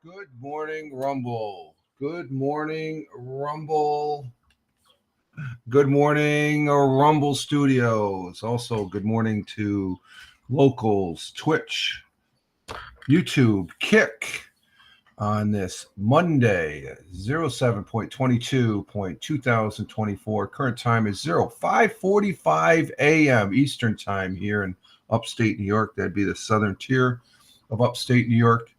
Good morning, Rumble. Good morning, Rumble. Good morning, Rumble Studios. Also, good morning to locals, Twitch, YouTube, Kick on this Monday, 07.22.2024. Current time is 05:45 a.m. Eastern Time here in upstate New York. That'd be the southern tier of upstate New York,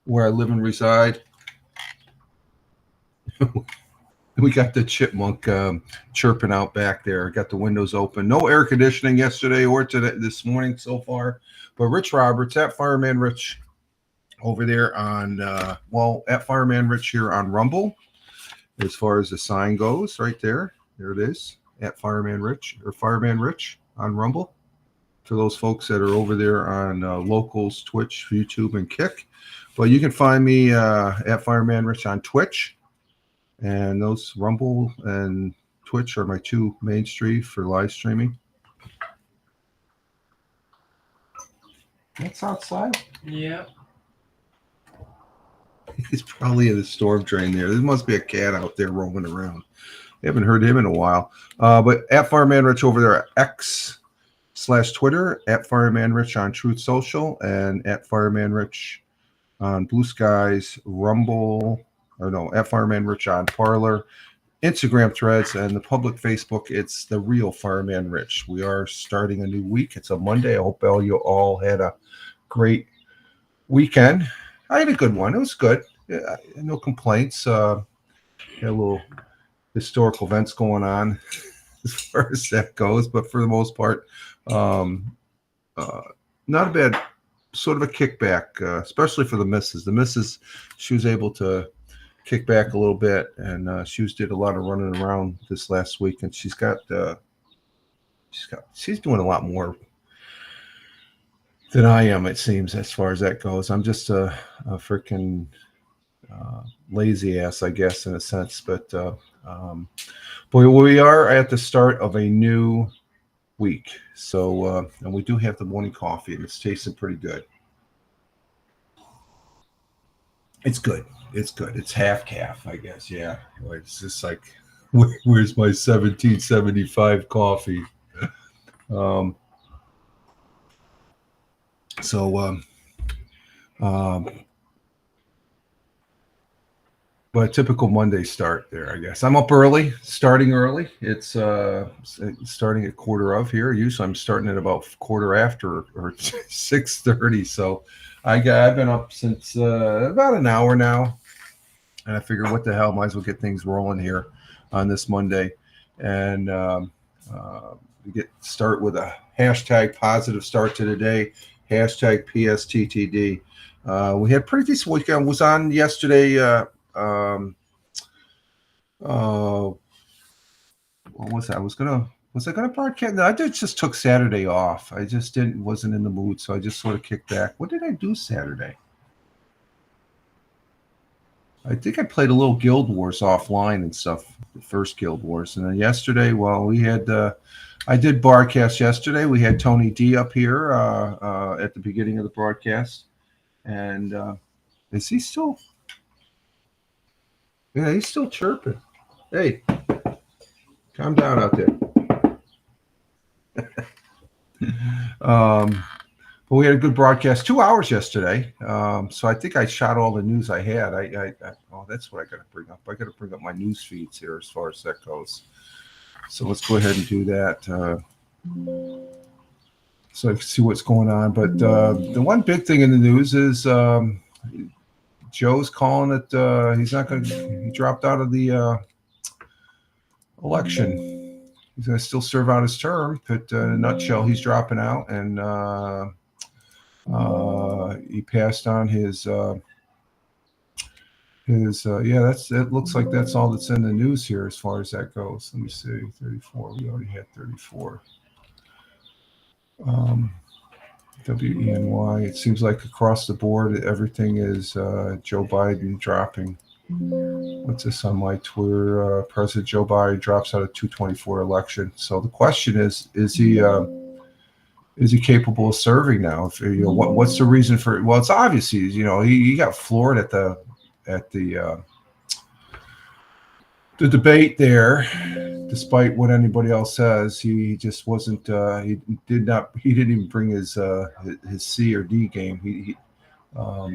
where I live and reside. We got the chipmunk chirping out back there. Got the windows open. No air conditioning yesterday or today this morning so far. But Rich Roberts at Fireman Rich over there on at Fireman Rich here on Rumble. As far as the sign goes, right there, there it is at Fireman Rich or Fireman Rich on Rumble. For those folks that are over there on locals, Twitch, YouTube, and Kick. But you can find me at Fireman Rich on Twitch. And those Rumble and Twitch are my two main streams for live streaming. That's outside? Yeah. He's probably in the storm drain there. There must be a cat out there roaming around. I haven't heard him in a while. But at Fireman Rich over there, X/Twitter, at Fireman Rich on Truth Social, and at Fireman Rich on Blue Skies, Rumble, at Fireman Rich on Parler, Instagram Threads, and the public Facebook. It's the real Fireman Rich. We are starting a new week. It's a Monday. I hope you all had a great weekend. I had a good one. It was good. Yeah, no complaints. Had a little historical events going on as far as that goes, but for the most part, not a bad sort of a kickback, especially for the missus. The missus, she was able to kick back a little bit, and she did a lot of running around this last week, and she's doing a lot more than I am, it seems, as far as that goes. I'm just a freaking lazy ass, I guess, in a sense. But we are at the start of a new week. So, and we do have the morning coffee, and it's tasting pretty good. It's good. It's good. It's half calf, I guess. Yeah. It's just like, where's my 1775 coffee? But a typical Monday start there, I guess. I'm up early, starting early. It's starting at quarter of here. Usually I'm starting at about quarter after or 6:30. So I've been up since about an hour now, and I figure what the hell, might as well get things rolling here on this Monday, and start with a hashtag positive start to the day, hashtag PSTTD. We had pretty decent weekend. Was on yesterday. Um, what was that? Was I gonna broadcast? No, just took Saturday off. I just wasn't in the mood, so I just sort of kicked back. What did I do Saturday? I think I played a little Guild Wars offline and stuff, the first Guild Wars. And then yesterday, well, we had, I did broadcast yesterday. We had Tony D up here at the beginning of the broadcast. And is he still? Yeah, he's still chirping. Hey, calm down out there. But we had a good broadcast, 2 hours yesterday. So I think I shot all the news I had. Oh, that's what I got to bring up. I got to bring up my news feeds here as far as that goes. So let's go ahead and do that. So I can see what's going on. But the one big thing in the news is Joe's calling it. He's not going to. He dropped out of the election. He's going to still serve out his term. But in a nutshell, he's dropping out, and he passed on his. It looks like that's all that's in the news here as far as that goes. Let me see, 34. We already had 34. WENY. It seems like across the board, everything is Joe Biden dropping. What's this on my Twitter? President Joe Biden drops out of 224 election. So the question is he capable of serving now? If what's the reason for it? Well, it's obvious he got floored at the debate there. Despite what anybody else says, he just wasn't. He didn't even bring his C or D game.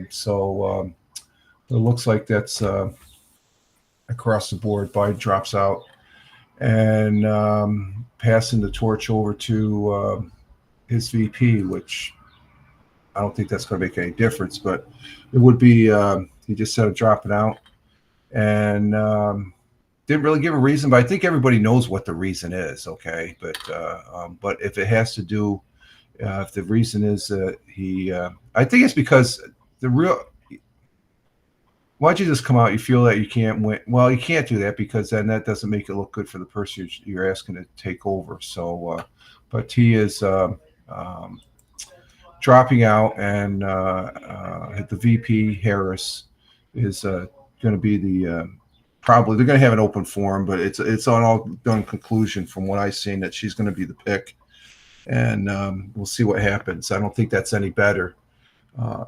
So it looks like that's across the board. Biden drops out and passing the torch over to his VP, which I don't think that's going to make any difference. But it would be. He just said dropping out and. Didn't really give a reason, but I think everybody knows what the reason is. Okay, but if it has to do, if the reason is I think it's because why'd you just come out? You feel that you can't win. Well, you can't do that because then that doesn't make it look good for the person you're asking to take over. So, but he is dropping out, and the VP Harris is going to be the. Probably they're going to have an open forum, but it's on all done conclusion from what I've seen that she's going to be the pick, and we'll see what happens. I don't think that's any better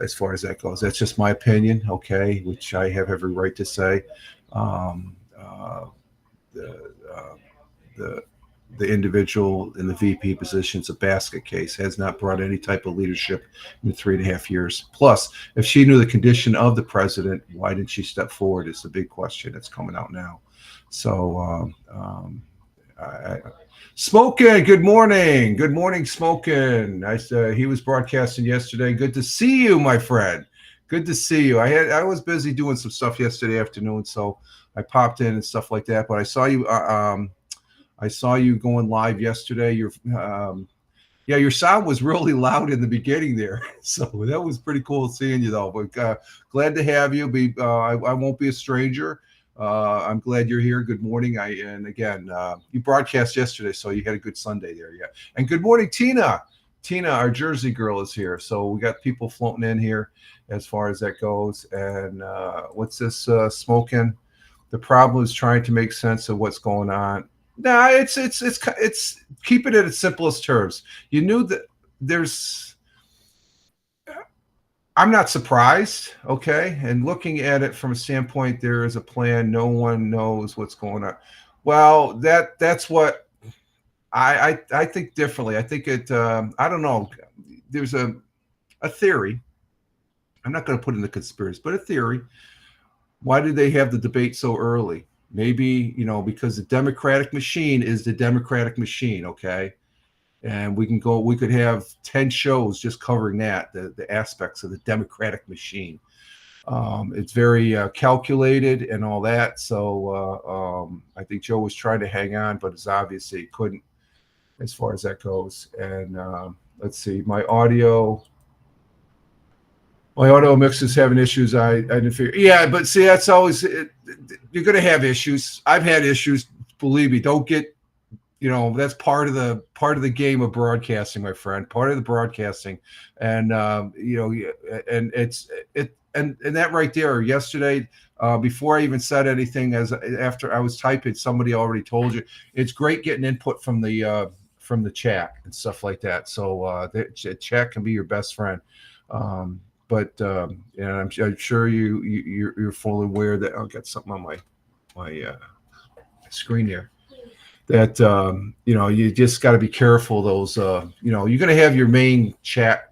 as far as that goes. That's just my opinion, okay, which I have every right to say. The individual in the VP position is a basket case, has not brought any type of leadership in 3.5 years. Plus, if she knew the condition of the president, why didn't she step forward is the big question that's coming out now. So, Smokin', good morning. Good morning, Smokin'. He was broadcasting yesterday. Good to see you, my friend. Good to see you. I was busy doing some stuff yesterday afternoon, so I popped in and stuff like that. But I saw you. I saw you going live yesterday. Your sound was really loud in the beginning there, so that was pretty cool seeing you though. But glad to have you. I won't be a stranger. I'm glad you're here. Good morning. You broadcast yesterday, so you had a good Sunday there, yeah. And good morning, Tina. Tina, our Jersey girl, is here. So we got people floating in here as far as that goes. And what's this smoking? The problem is trying to make sense of what's going on. No, it's keep it at its simplest terms. You knew that I'm not surprised, okay? And looking at it from a standpoint, there is a plan. No one knows what's going on. Well, that's what I think differently. I think I don't know. There's a theory. I'm not going to put in the conspiracy, but a theory Why did they have the debate so early? Maybe, because the Democratic machine is the Democratic machine, okay? And we could have 10 shows just covering that, the aspects of the Democratic machine. It's very calculated and all that. So I think Joe was trying to hang on, but it's obvious he couldn't as far as that goes. And let's see, my audio mix is having issues. I didn't figure. Yeah, but see, that's always you're going to have issues. I've had issues. Believe me. Don't get. That's part of the game of broadcasting, my friend. Part of the broadcasting, and and and that right there. Yesterday, before I even said anything, after I was typing, somebody already told you. It's great getting input from the chat and stuff like that. So the chat can be your best friend. But I'm sure you're fully aware that I'll get something on my screen here. That you just got to be careful. Those you're going to have your main chat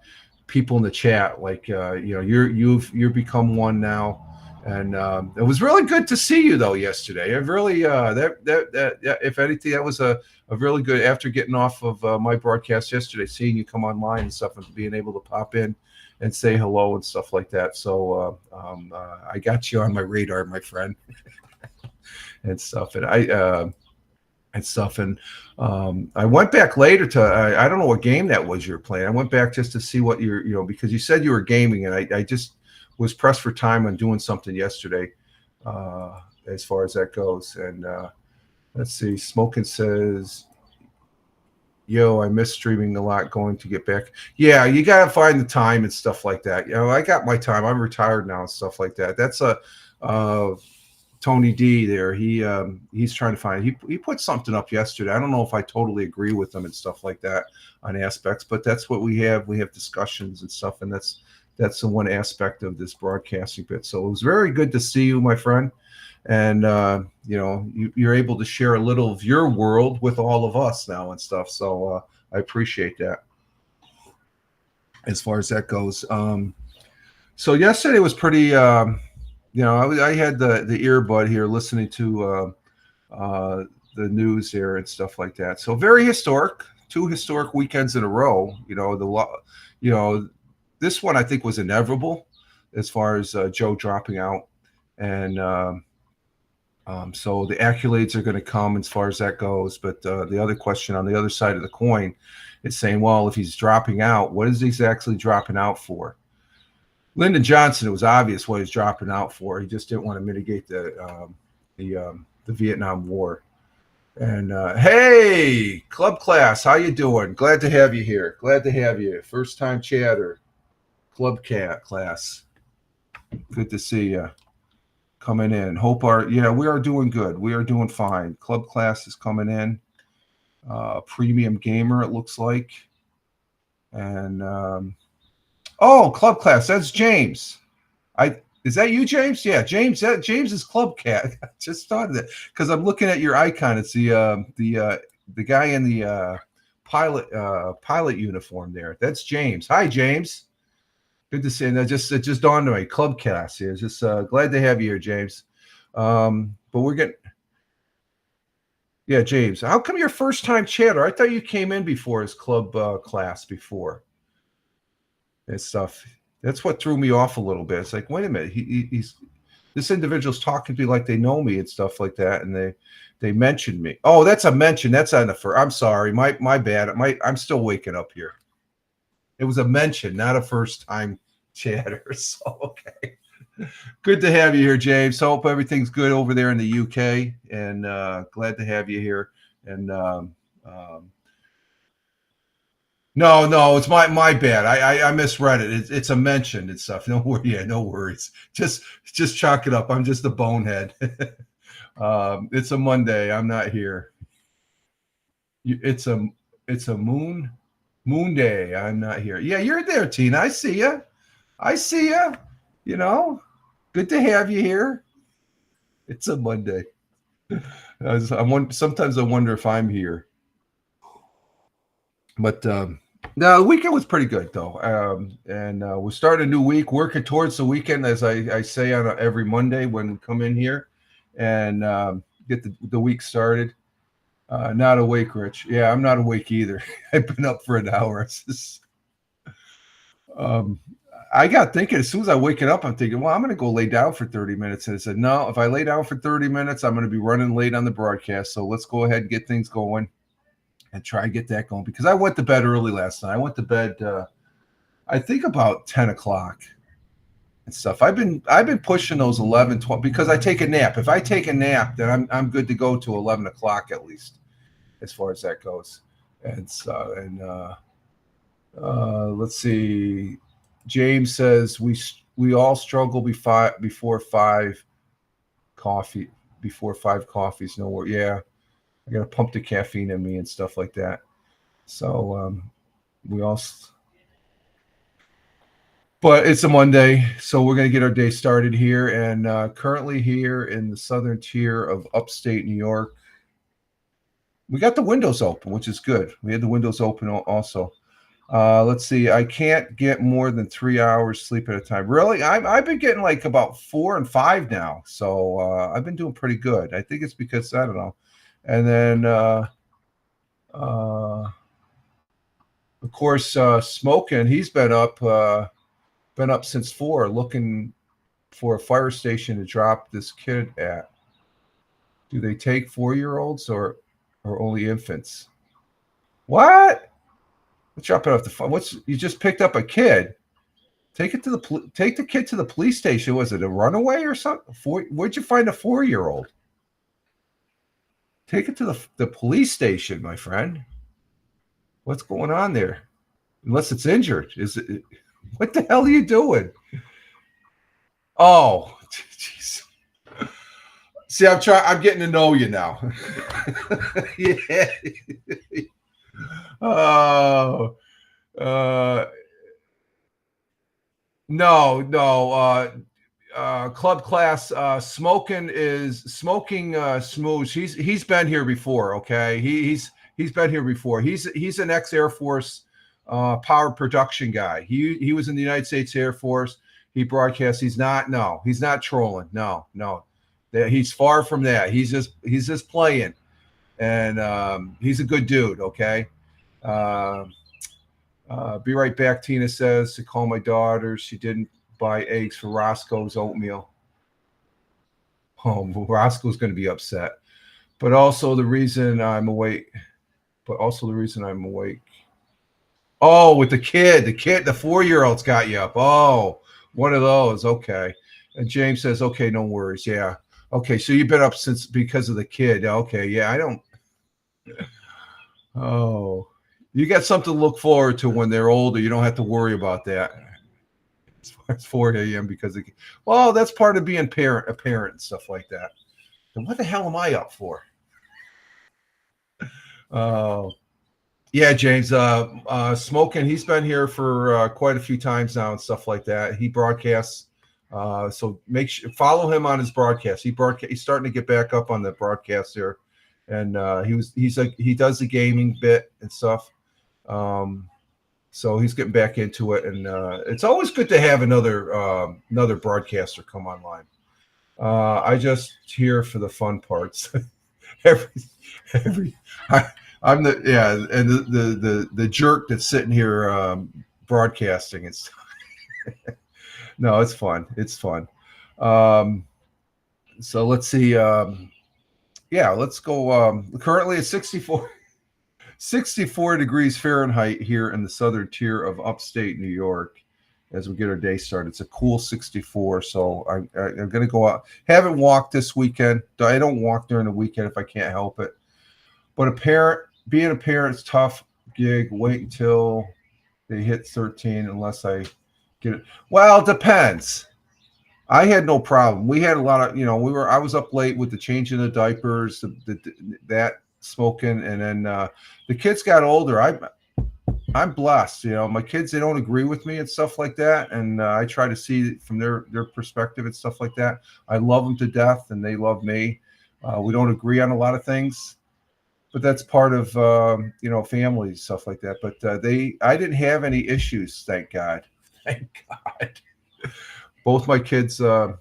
people in the chat, like you've become one now, and it was really good to see you though yesterday. It really that if anything, that was a really good, after getting off of my broadcast yesterday, seeing you come online and stuff and being able to pop in and say hello and stuff like that. So I got you on my radar, my friend, and stuff. And I went back later to I don't know what game that was you're playing. I went back just to see what because you said you were gaming, and I just was pressed for time on doing something yesterday as far as that goes. And let's see, Smoking says, yo, I miss streaming a lot, going to get back. Yeah, you got to find the time and stuff like that. I got my time. I'm retired now and stuff like that. That's Tony D there. He's trying to find. He put something up yesterday. I don't know if I totally agree with him and stuff like that on aspects, but that's what we have. We have discussions and stuff, and that's the one aspect of this broadcasting bit. So it was very good to see you, my friend. And you're able to share a little of your world with all of us now and stuff. So I appreciate that as far as that goes. So yesterday was pretty. I had the earbud here listening to the news here and stuff like that. So very historic. 2 historic weekends in a row. This one I think was inevitable as far as Joe dropping out, and so the accolades are going to come as far as that goes. But the other question on the other side of the coin is saying, well, if he's dropping out, what is he actually dropping out for? Lyndon Johnson, it was obvious what he's dropping out for. He just didn't want to mitigate the Vietnam War. And hey, Club Class, how you doing? Glad to have you here. Glad to have you. First time chatter, Club Class. Good to see you coming in. We are doing good. We are doing fine. Club Class is coming in. Premium Gamer, it looks like. And Club Class, that's James. Is that you, James? Yeah, James. James is Club Cat. I just thought of that because I'm looking at your icon. It's the guy in the pilot uniform there. That's James. Hi, James. Good to see you. And it just dawned on me. Club Cast here. Just glad to have you here, James. But we're getting. Yeah, James. How come your first time chatter? I thought you came in before as Club Class before and stuff. That's what threw me off a little bit. It's like, wait a minute, he's this individual's talking to me like they know me and stuff like that, and they mentioned me. Oh, that's a mention. That's on the first. I'm sorry, my bad. I'm still waking up here. It was a mention, not a first time chatter. So okay, good to have you here, James. Hope everything's good over there in the UK, and glad to have you here. And No, it's my bad. I misread it. It's a mention and stuff. No worries. Just chalk it up. I'm just a bonehead. It's a Monday. I'm not here. It's a moon day. I'm not here. Yeah, you're there, Tina. I see you. Good to have you here. It's a Monday. Sometimes I wonder if I'm here. But No, the weekend was pretty good though, and we're starting a new week, working towards the weekend, as I say on every Monday when we come in here, and get the week started. Not awake, Rich. Yeah, I'm not awake either. I've been up for an hour. Um, I got thinking as soon as I wake it up, I'm thinking, well, I'm going to go lay down for 30 minutes. And I said, no, if I lay down for 30 minutes, I'm going to be running late on the broadcast. So let's go ahead and get things going and try and get that going, because I went to bed early last night. I went to bed, I think about 10 o'clock and stuff. I've been pushing those 11, 12 because I take a nap. If I take a nap, then I'm good to go to 11 o'clock at least, as far as that goes. And so, let's see. James says we all struggle before five coffee before five coffees. No more. Yeah, I got to pump the caffeine in me and stuff like that. So we all. But it's a Monday, so we're going to get our day started here. And currently here in the southern tier of upstate New York, we got the windows open, which is good. We had the windows open also. Let's see. I can't get more than 3 hours sleep at a time. Really? I've been getting like about 4 and 5 now. So I've been doing pretty good. I think it's because, I don't know. And then, of course, Smoking, he's been up since 4 looking for a fire station to drop this kid at. Do they take 4-year-olds or only infants? What? Drop it off the. You just picked up a kid? Take the kid to the police station. Was it a runaway or something? Where'd you find a 4-year-old? Take it to the police station, my friend. What's going on there? Unless it's injured. Is it? What the hell are you doing? Oh, jeez. See, I'm getting to know you now. Yeah. Oh, no. Club class smoking Smoosh. He's been here before. Okay, he's been here before. He's an ex-Air Force power production guy. He was in the United States Air Force. He broadcasts. He's not trolling. No. He's far from that. He's just playing, and he's a good dude. Okay. Be right back. Tina says to call my daughter. She didn't buy eggs for Roscoe's oatmeal. Oh, Roscoe's going to be upset. But also the reason I'm awake. Oh, with the 4-year-old's got you up. Oh, one of those. Okay. And James says, okay, no worries. Yeah. Okay. So you've been up because of the kid. Okay. Yeah. I don't. Oh, you got something to look forward to when they're older. You don't have to worry about that. It's 4 a.m. because that's part of being a parent and stuff like that. And what the hell am I up for? Yeah, James, Smoking, he's been here for quite a few times now and stuff like that. He broadcasts. So follow him on his broadcast. He's starting to get back up on the broadcast there. And he does the gaming bit and stuff. So he's getting back into it, and it's always good to have another broadcaster come online. I just here for the fun parts. I'm the jerk that's sitting here broadcasting and stuff. No, it's fun. It's fun. So let's see. Let's go. Currently it's 64 degrees Fahrenheit here in the southern tier of upstate New York as we get our day started. It's a cool 64. So I'm going to go out. Haven't walked this weekend. I don't walk during the weekend if I can't help it. But being a parent's tough gig. Wait until they hit 13 unless I get it. Well, it depends. I had no problem. We had a lot of, I was up late with the changing of diapers, that Smoking, and then the kids got older. I'm blessed. My kids, they don't agree with me and stuff like that, and I try to see from their perspective and stuff like that. I love them to death, and they love me. We don't agree on a lot of things, but that's part of family stuff like that. But I didn't have any issues, thank God. Thank God. Both my kids, they're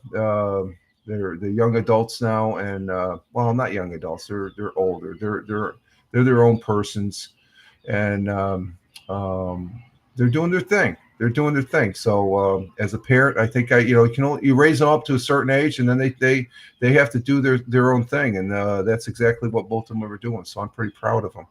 young adults now, and well, not young adults. They're older. They're their own persons, and they're doing their thing. They're doing their thing. So as a parent, I think you can only you raise them up to a certain age, and then they have to do their own thing, and that's exactly what both of them are doing. So I'm pretty proud of them.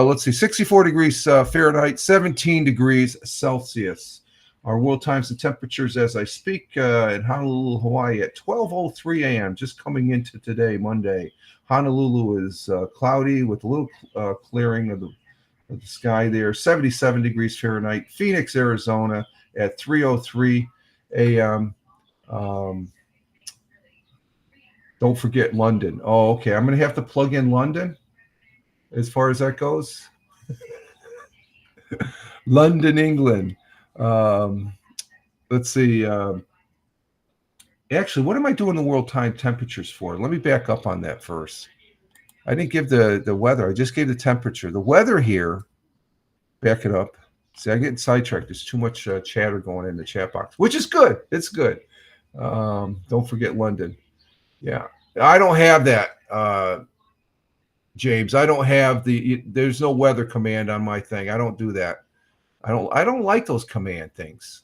Let's see, 64 degrees Fahrenheit, 17 degrees Celsius. Our world times and temperatures as I speak in Honolulu, Hawaii at 12:03 a.m. Just coming into today, Monday. Honolulu is cloudy with a little clearing of the sky there. 77 degrees Fahrenheit. Phoenix, Arizona at 3:03 a.m. Don't forget London. Oh, okay. I'm going to have to plug in London as far as that goes. London, England. Let's see. Actually, what am I doing the world time temperatures for? Let me back up on that first. I didn't give the weather. I just gave the temperature. The weather here, back it up. See, I'm getting sidetracked. There's too much chatter going in the chat box, which is good. It's good. Don't forget London. Yeah. I don't have that, James. I don't have there's no weather command on my thing. I don't do that. I don't like those command things.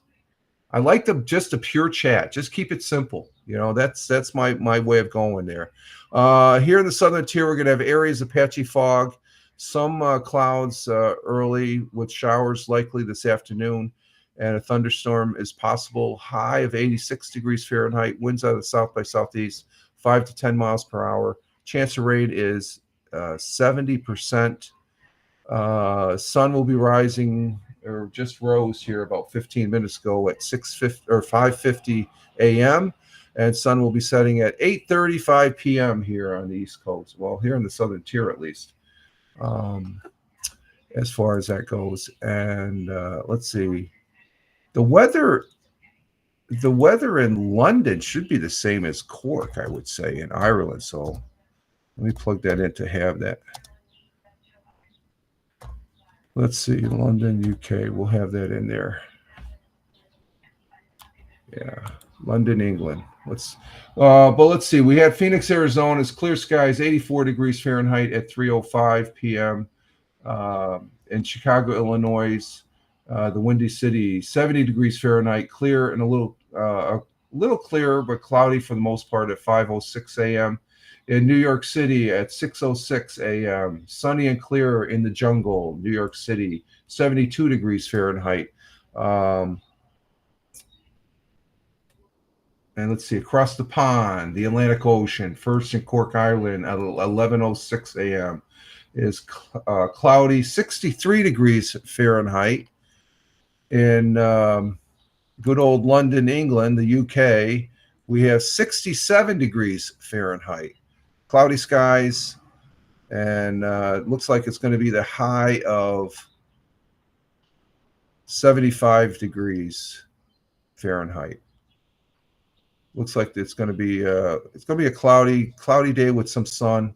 I like just a pure chat. Just keep it simple. That's my way of going there. Here in the southern tier, we're going to have areas of patchy fog, some clouds early with showers likely this afternoon, and a thunderstorm is possible. High of 86 degrees Fahrenheit, winds out of the south by southeast, 5 to 10 miles per hour. Chance of rain is 70%. Sun will be rising, or just rose here about 15 minutes ago at 5:50 a.m. and sun will be setting at 8:35 p.m. here on the East Coast. Well, here in the southern tier at least, as far as that goes. And let's see, the weather in London should be the same as Cork, I would say, in Ireland. So let me plug that in to have that. Let's see, London, UK. We'll have that in there. Yeah, London, England. But let's see. We had Phoenix, Arizona. It's clear skies, 84 degrees Fahrenheit at 3:05 p.m. In Chicago, Illinois, the Windy City, 70 degrees Fahrenheit, clear and a little clearer but cloudy for the most part at 5:06 a.m. In New York City at 6:06 a.m., sunny and clear in the jungle, New York City, 72 degrees Fahrenheit. And let's see, across the pond, the Atlantic Ocean, first in Cork Island at 11:06 a.m. is cloudy, 63 degrees Fahrenheit. In good old London, England, the UK, we have 67 degrees Fahrenheit. Cloudy skies, and it looks like it's going to be the high of 75 degrees Fahrenheit. Looks like it's going to be a cloudy day with some sun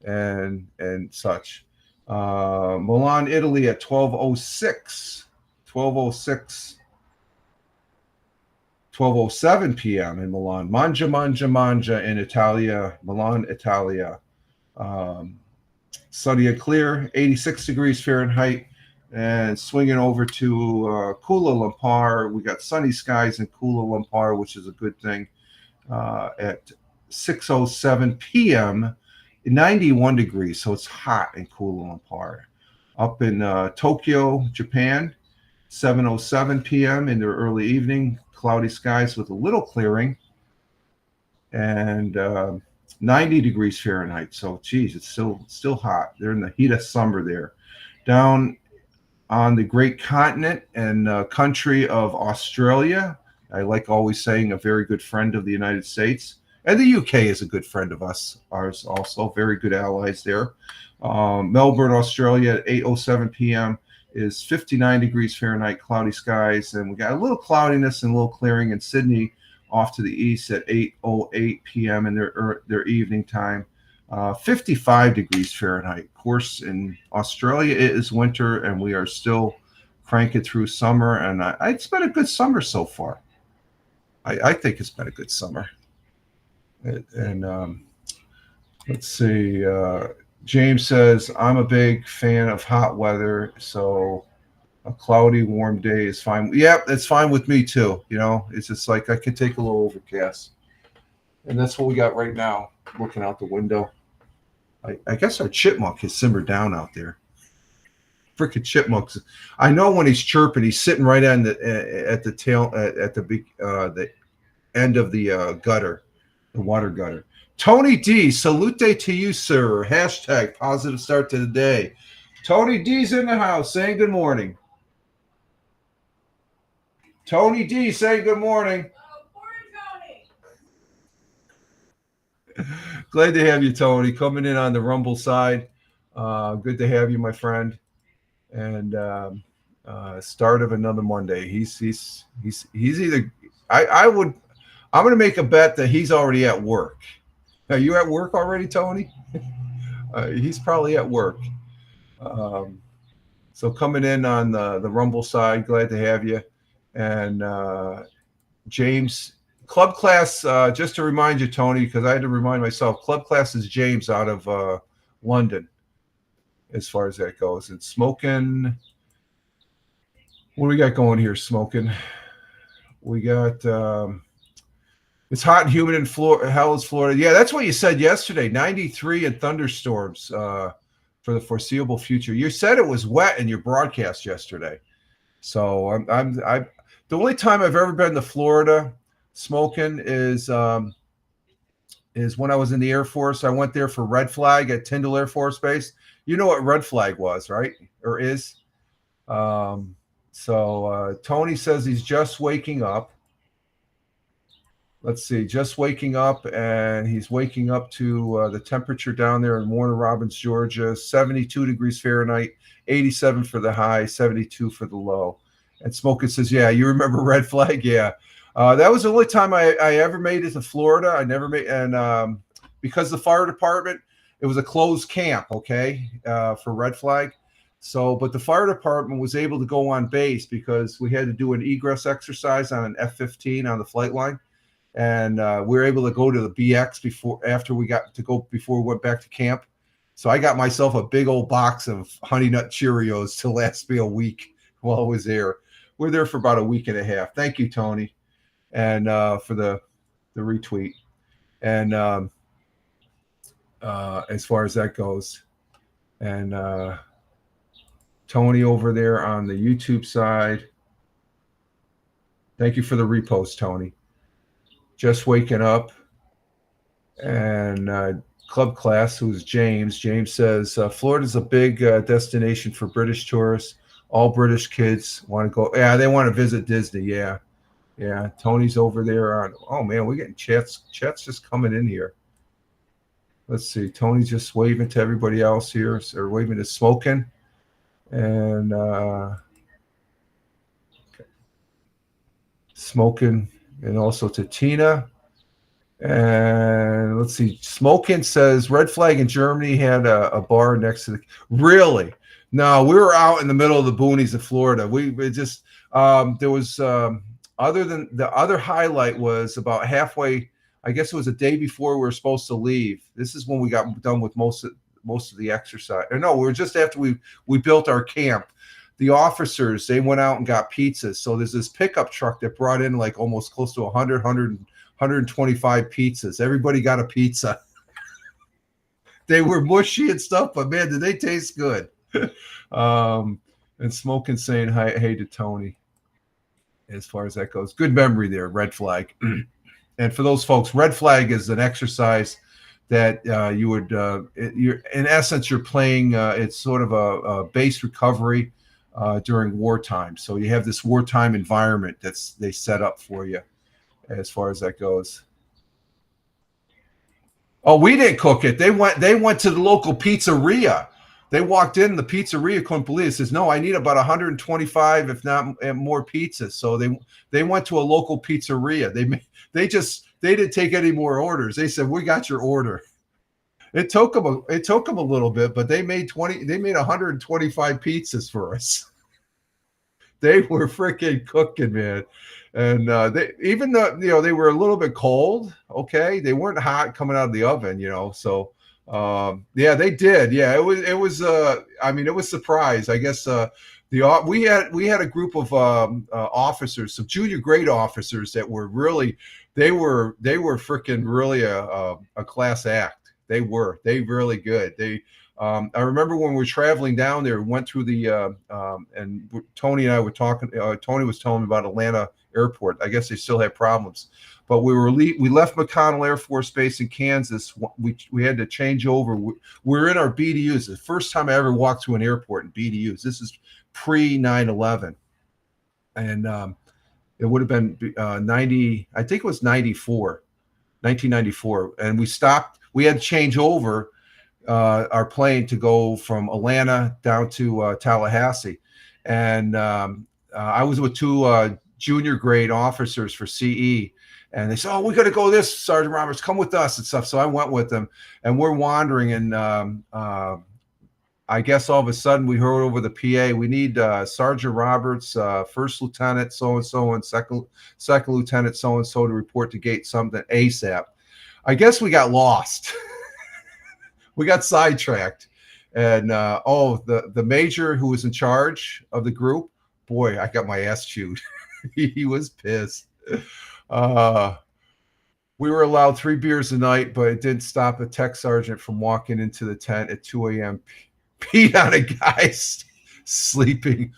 and such. Milan, Italy at 12:07 p.m. in Milan. Mangia in Italia, Milan, Italia. Sunny and clear, 86 degrees Fahrenheit. And swinging over to Kuala Lumpur, we got sunny skies in Kuala Lumpur, which is a good thing. At 6:07 p.m., 91 degrees, so it's hot in Kuala Lumpur. Up in Tokyo, Japan, 7:07 p.m. in the early evening, cloudy skies with a little clearing, and 90 degrees Fahrenheit. So, geez, it's still hot. They're in the heat of summer there. Down on the great continent and country of Australia, I like always saying a very good friend of the United States. And the UK is a good friend of ours also, very good allies there. Melbourne, Australia at 8:07 p.m. is 59 degrees Fahrenheit, cloudy skies. And we got a little cloudiness and a little clearing in Sydney off to the east at 8:08 p.m. in their evening time. 55 degrees Fahrenheit. Of course, in Australia, it is winter, and we are still cranking through summer. And it's been a good summer so far. I think it's been a good summer. And let's see. James says, I'm a big fan of hot weather, so a cloudy, warm day is fine. Yeah, it's fine with me too. You know, it's just like I could take a little overcast. And that's what we got right now, looking out the window. I guess our chipmunk has simmered down out there. Freaking chipmunks! I know when he's chirping, he's sitting right on the at the tail at the end of the gutter, the water gutter. Tony D, salute to you, sir. Hashtag positive start to the day. Tony D's in the house saying good morning. Tony D saying good morning. Glad to have you, Tony, coming in on the Rumble side. Good to have you, my friend. And start of another Monday. He's either I'm going to make a bet that he's already at work. Are you at work already, Tony? He's probably at work. So coming in on the Rumble side, glad to have you. And James. Club class, just to remind you, Tony, because I had to remind myself, club class is James out of London, as far as that goes. And Smoking, what do we got going here, Smoking? We got, it's hot and humid in Florida. Hell is Florida. Yeah, that's what you said yesterday, 93 and thunderstorms for the foreseeable future. You said it was wet in your broadcast yesterday. So the only time I've ever been to Florida Smoking is when I was in the Air Force. I went there for Red Flag at Tyndall Air Force Base. You know what Red Flag was, right? Or is? So Tony says he's just waking up. Let's see, just waking up, and he's waking up to the temperature down there in Warner Robins, Georgia, 72 degrees Fahrenheit, 87 for the high, 72 for the low. And Smoking says, yeah, you remember Red Flag? Yeah. That was the only time I ever made it to Florida. I never made, and because the fire department, it was a closed camp, okay, for Red Flag. So, but the fire department was able to go on base because we had to do an egress exercise on an F-15 on the flight line, and we were able to go to the BX before we went back to camp. So I got myself a big old box of Honey Nut Cheerios to last me a week while I was there. We're there for about a week and a half. Thank you, Tony. And for the retweet, and as far as that goes, and Tony over there on the YouTube side, thank you for the repost, Tony. Just waking up, and club class, who's James. James says Florida's a big destination for British tourists. All British kids want to go. Yeah, they want to visit Disney. Yeah. Yeah, Tony's over there on. Oh man, we're getting chats just coming in here. Let's see. Tony's just waving to everybody else here, or waving to Smoking, and Smoking, and also to Tina. And let's see. Smoking says Red Flag in Germany had a bar next to the. Really? No, we were out in the middle of the boonies of Florida. We just there was. Other than the other highlight was about halfway, I guess it was a day before we were supposed to leave. This is when we got done with most of the exercise. Or no, we were just after we built our camp. The officers, they went out and got pizzas. So there's this pickup truck that brought in like almost close to 125 pizzas. Everybody got a pizza. They were mushy and stuff, but man, did they taste good. And Smoking saying hi, hey to Tony. As far as that goes, good memory there, Red Flag. And for those folks, Red Flag is an exercise that you would, you're in essence, you're playing. It's sort of a base recovery during wartime. So you have this wartime environment they set up for you, as far as that goes. Oh, we didn't cook it. They went to the local pizzeria. They walked in, the pizzeria couldn't believe it. Says, no, I need about 125, if not more pizzas. So they went to a local pizzeria. They didn't take any more orders. They said, we got your order. It took them a little bit, but they made 125 pizzas for us. They were freaking cooking, man. And they, even though they were a little bit cold, okay, they weren't hot coming out of the oven, So yeah, they did. Yeah, it was I mean, it was a surprise. I guess we had a group of officers, some junior grade officers that were really they were freaking really a class act. They really good. I remember when we were traveling down there, went through and Tony and I were talking. Tony was telling me about Atlanta Airport. I guess they still had problems, but we left McConnell Air Force Base in Kansas. We had to change over. We're in our BDUs. The first time I ever walked through an airport in BDUs. This is pre 9/11, and it would have been 90. I think it was 1994, and we stopped. We had to change over our plane to go from Atlanta down to Tallahassee. And I was with two junior grade officers for CE. And they said, "Oh, we got to go this, Sergeant Roberts, come with us," and stuff. So I went with them, and we're wandering. And I guess all of a sudden we heard over the PA, "We need Sergeant Roberts, First Lieutenant so-and-so, and Second Lieutenant so-and-so to report to gate something ASAP." I guess we got lost. We got sidetracked, and the major who was in charge of the group, boy, I got my ass chewed. He was pissed. We were allowed 3 beers a night, but it didn't stop a tech sergeant from walking into the tent at 2 a.m. peed on a guy sleeping.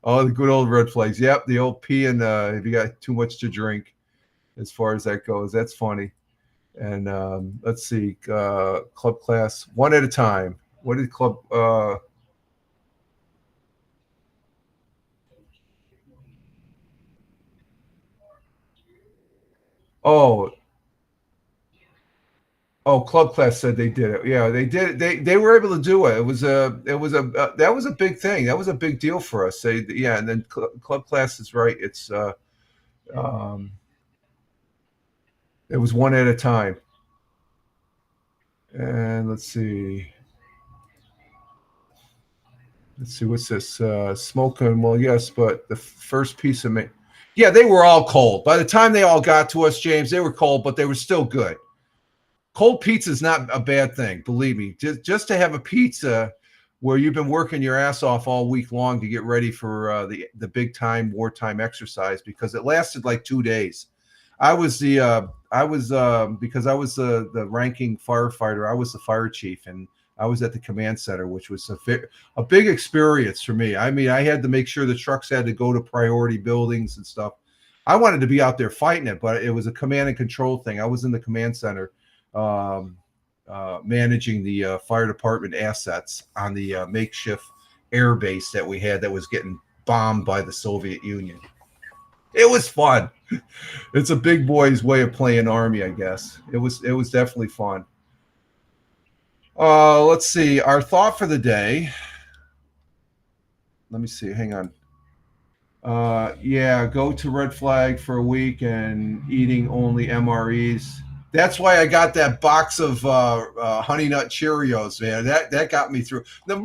Oh, the good old red flags. Yep, the old pee and if you got too much to drink, as far as that goes. That's funny. And let's see, club class, one at a time. What did club? Oh, club class said they did it. Yeah, they did it. They were able to do it. That was a big thing. That was a big deal for us. Yeah, and then club class is right. Um, it was one at a time. And let's see. What's this? Smoking. Well, yes, but the first piece of me. Yeah, they were all cold. By the time they all got to us, James, they were cold, but they were still good. Cold pizza is not a bad thing, believe me. Just to have a pizza where you've been working your ass off all week long to get ready for the big time wartime exercise, because it lasted like 2 days. I was because I was the ranking firefighter. I was the fire chief, and I was at the command center, which was a big experience for me. I mean, I had to make sure the trucks had to go to priority buildings and stuff. I wanted to be out there fighting it, but it was a command and control thing. I was in the command center, managing the fire department assets on the makeshift air base that we had that was getting bombed by the Soviet Union. It was fun. It's a big boy's way of playing Army, I guess. It was definitely fun. Let's see. Our thought for the day. Let me see. Hang on. Yeah, go to Red Flag for a week and eating only MREs. That's why I got that box of Honey Nut Cheerios, man. That got me through. The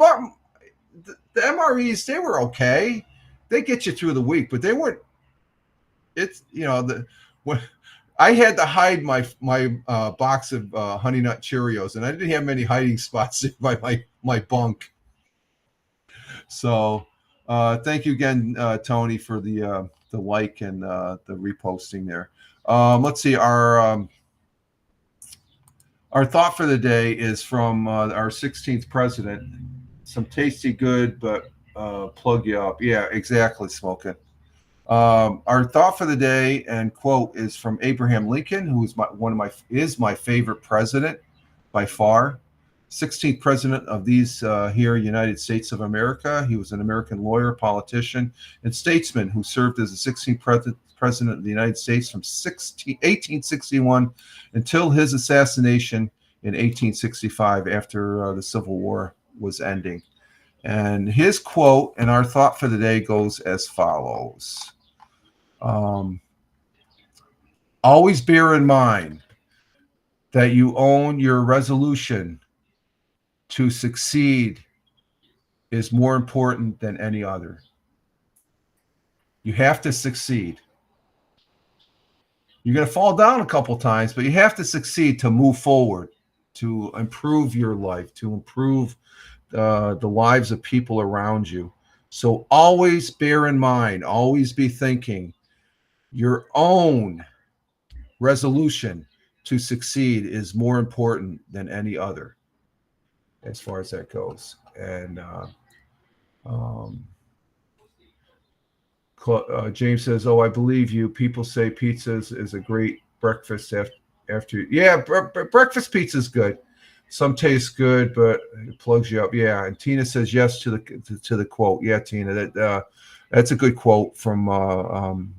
MREs, they were okay. They get you through the week, but they weren't. It's when I had to hide my box of Honey Nut Cheerios, and I didn't have many hiding spots by my bunk. So thank you again, Tony, for the like and the reposting there. Let's see, our thought for the day is from our 16th president. Some tasty good, but plug you up. Yeah, exactly, Smoking. Our thought for the day and quote is from Abraham Lincoln, who is my favorite president by far. 16th president of these here United States of America. He was an American lawyer, politician, and statesman who served as the 16th president of the United States from 1861 until his assassination in 1865 after the Civil War was ending. And his quote and our thought for the day goes as follows. Always bear in mind, that you own your resolution to succeed is more important than any other. You have to succeed. You're going to fall down a couple times, but you have to succeed to move forward, to improve your life, to improve the lives of people around you. So always bear in mind, always be thinking your own resolution to succeed is more important than any other, as far as that goes. And um, James says, "Oh, I believe you. People say pizza is a great breakfast after. Yeah, breakfast pizza is good. Some taste good, but it plugs you up. Yeah." And Tina says yes to the quote. Yeah, Tina, that's a good quote from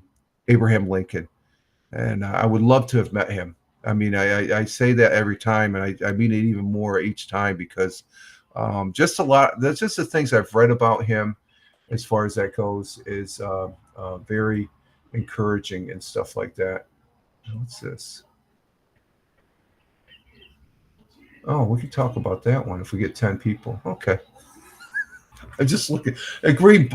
Abraham Lincoln. And I would love to have met him. I mean, I say that every time, and I mean it even more each time, because just a lot. That's just the things I've read about him, as far as that goes, is very encouraging and stuff like that. What's this? Oh, we can talk about that one if we get 10 people. Okay. I just looking. A green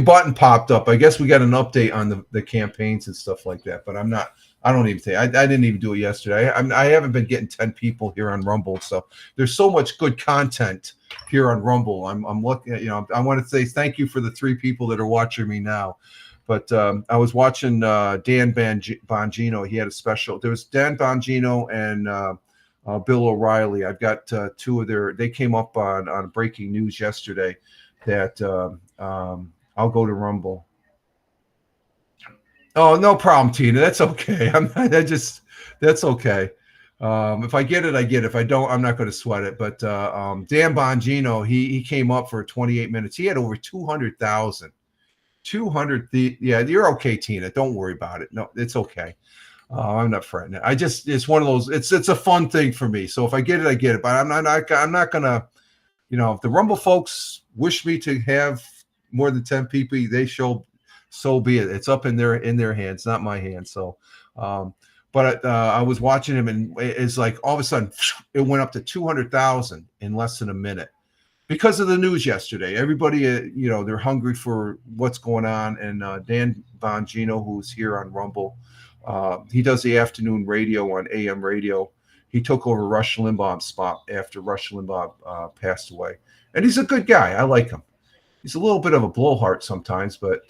button popped up. I guess we got an update on the campaigns and stuff like that. But I'm not. I don't even think I didn't even do it yesterday. I haven't been getting 10 people here on Rumble. So there's so much good content here on Rumble. I'm looking. I want to say thank you for the 3 people that are watching me now. But I was watching Dan Bongino. He had a special. There was Dan Bongino and Bill O'Reilly. I've got 2 of their. They came up on breaking news yesterday. That I'll go to Rumble. Oh, no problem, Tina. That's okay. That's okay. If I get it, I get it. If I don't, I'm not going to sweat it. But Dan Bongino, he came up for 28 minutes. He had over 200,000. 200. Yeah, you're okay, Tina. Don't worry about it. No, it's okay. I'm not fretting it. It's one of those. It's a fun thing for me. So if I get it, I get it. But I'm not gonna. If the Rumble folks wish me to have more than 10 people, so be it. It's up in their hands, not my hands. So, but I was watching him, and it's like all of a sudden it went up to 200,000 in less than a minute because of the news yesterday. Everybody, they're hungry for what's going on. And Dan Bongino, who's here on Rumble, he does the afternoon radio on AM radio. He took over Rush Limbaugh's spot after Rush Limbaugh passed away. And he's a good guy. I like him. He's a little bit of a blowhard sometimes, but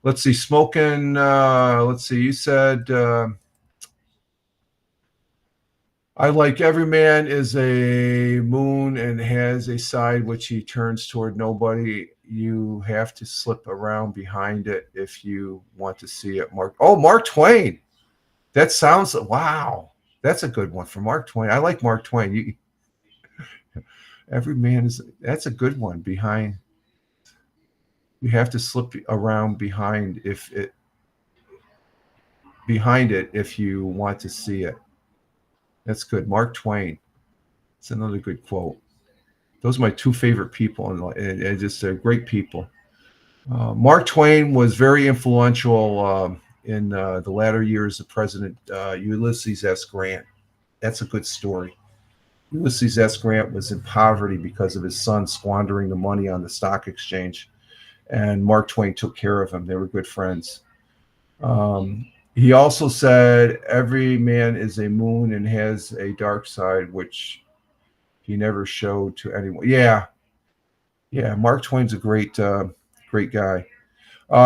let's see. Smoking, let's see. You said, I like every man is a moon and has a side which he turns toward nobody. You have to slip around behind it if you want to see it. Mark Twain. That sounds, wow. That's a good one for Mark Twain. I like Mark Twain. Every man that's a good one. Behind, you have to slip around behind it if you want to see it. That's good. Mark Twain. It's another good quote. Those are my 2 favorite people, and just they're great people. Mark Twain was very influential in the latter years of President Ulysses S. Grant. That's a good story. Ulysses S. Grant was in poverty because of his son squandering the money on the stock exchange, and Mark Twain took care of him. They were good friends. He also said, every man is a moon and has a dark side, which he never showed to anyone. Yeah. Mark Twain's a great guy.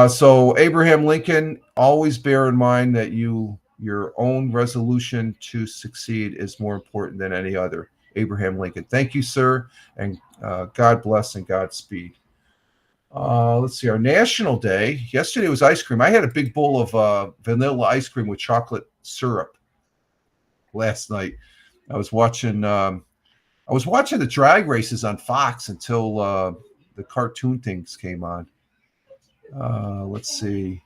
So Abraham Lincoln, always bear in mind that your own resolution to succeed is more important than any other. Abraham Lincoln. Thank you, sir, and God bless and Godspeed. Let's see, our National Day. Yesterday was ice cream. I had a big bowl of vanilla ice cream with chocolate syrup last night. I was watching the drag races on Fox until the cartoon things came on. Let's see,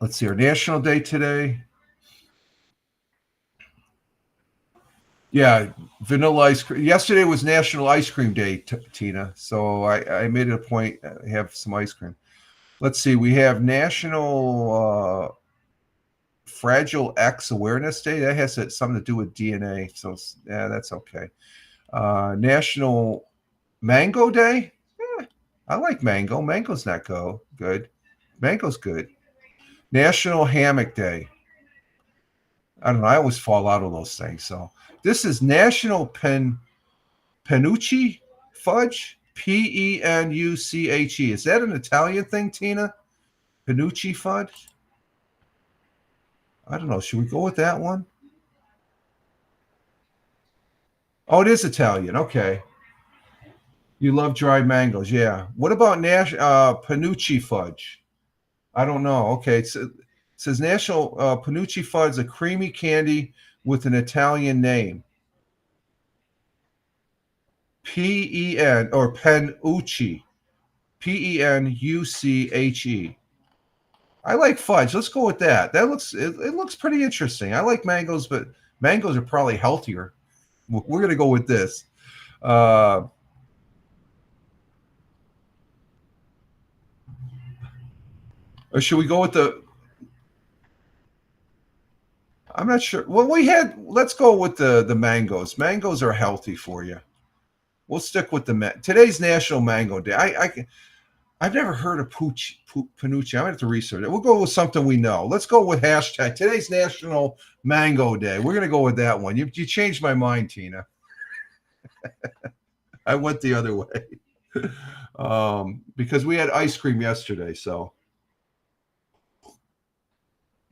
our National Day today. Yeah, vanilla ice cream. Yesterday was National Ice Cream Day, Tina. So I made it a point to have some ice cream. Let's see. We have National Fragile X Awareness Day. That has something to do with DNA. So yeah, that's okay. National Mango Day. Eh, I like mango. Mango's not good. Mango's good. National Hammock Day. I don't know. I always fall out of those things. So this is National Penucci Fudge. Penuche. Is that an Italian thing, Tina? Penucci fudge? I don't know. Should we go with that one? Oh, it is Italian. Okay. You love dried mangoes. Yeah. What about Penucci fudge? I don't know. Okay. It says National Penucci fudge, a creamy candy with an Italian name. P-E-N or Penucci. Penuche. I like fudge. Let's go with that. It looks pretty interesting. I like mangoes, but mangoes are probably healthier. We're gonna go with this. Or should we go with the? I'm not sure. Well, let's go with the mangoes. Mangoes are healthy for you. We'll stick with today's National Mango Day. I've never heard of Penucci. I'm gonna have to research it. We'll go with something we know. Let's go with hashtag today's National Mango Day. We're gonna go with that one. You changed my mind, Tina. I went the other way because we had ice cream yesterday, so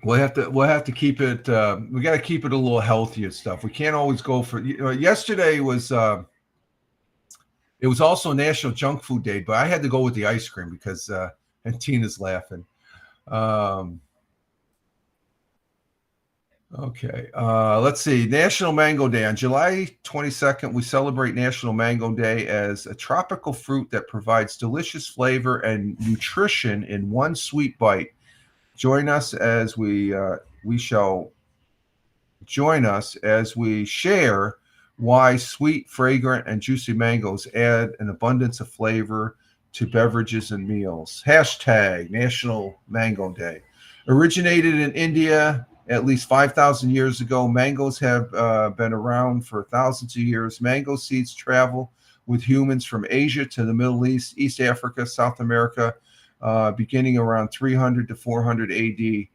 we'll have to keep it. We got to keep it a little healthy and stuff. We can't always go for. Yesterday was. It was also National Junk Food Day, but I had to go with the ice cream because, and Tina's laughing. Okay, let's see. National Mango Day. On July 22nd, we celebrate National Mango Day as a tropical fruit that provides delicious flavor and nutrition in one sweet bite. Join us as we share why sweet, fragrant, and juicy mangoes add an abundance of flavor to beverages and meals. Hashtag National Mango Day. Originated in India at least 5,000 years ago, mangoes have been around for thousands of years. Mango seeds travel with humans from Asia to the Middle East, East Africa, South America, beginning around 300 to 400 AD.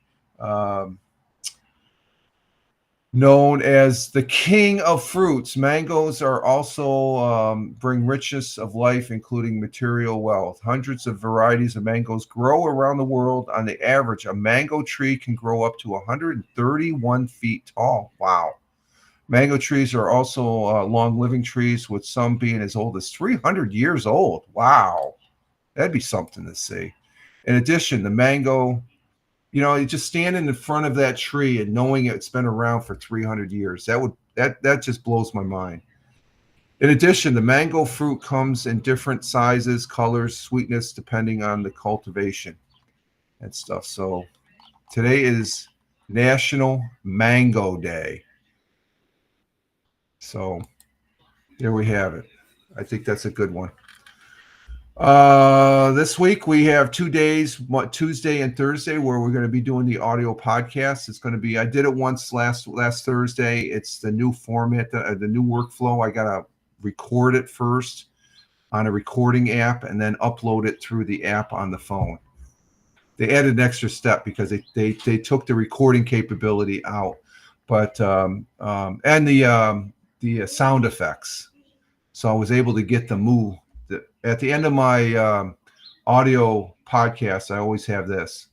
Known as the king of fruits, mangoes are also bring richness of life, including material wealth. Hundreds of varieties of mangoes grow around the world. On the average, a mango tree can grow up to 131 feet tall. Wow. Mango trees are also long-living trees, with some being as old as 300 years old. Wow. That'd be something to see. In addition, the mango... you just standing in front of that tree and knowing it's been around for 300 years, that just blows my mind. In addition, the mango fruit comes in different sizes, colors, sweetness, depending on the cultivation and stuff. So today is National Mango Day. So there we have it. I think that's a good one. This week we have 2 days, Tuesday and Thursday, where we're going to be doing the audio podcast. It's going to be, I did it once last Thursday. It's the new format, the new workflow. I got to record it first on a recording app and then upload it through the app on the phone. They added an extra step because they took the recording capability out, but and the sound effects. So I was able to get the move. At the end of my audio podcast, I always have this.